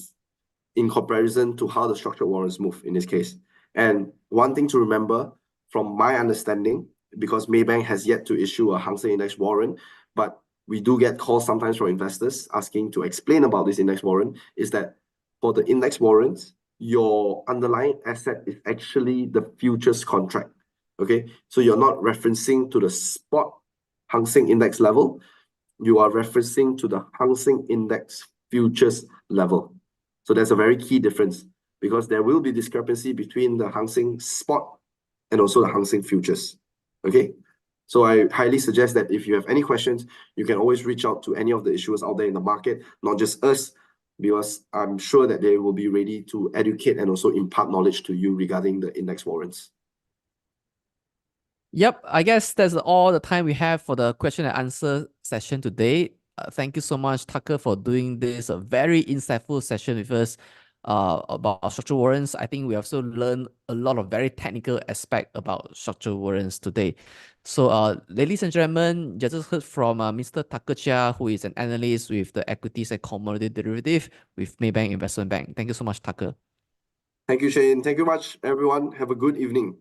in comparison to how the structured warrants move in this case. And one thing to remember, from my understanding, because Maybank has yet to issue a Hang Seng Index warrant, but we do get calls sometimes from investors asking to explain about this index warrant, is that for the index warrants, your underlying asset is actually the futures contract. Okay, so you're not referencing to the spot Hang Seng Index level, you are referencing to the Hang Seng Index futures level. So that's a very key difference, because there will be discrepancy between the Hang Seng spot and also the Hang Seng futures. Okay. So I highly suggest that if you have any questions, you can always reach out to any of the issuers out there in the market, not just us, because I'm sure that they will be ready to educate and also impart knowledge to you regarding the index warrants. Yep, I guess that's all the time we have for the question and answer session today. Thank you so much, Tucker, for doing this very insightful session with us about structured warrants. I think we also learned a lot of very technical aspect about structured warrants today. So, ladies and gentlemen, you just heard from Mr. Tucker Cheah, who is an analyst with the equities and commodity derivative with Maybank Investment Bank. Thank you so much, Tucker. Thank you, Shane. Thank you much, everyone. Have a good evening.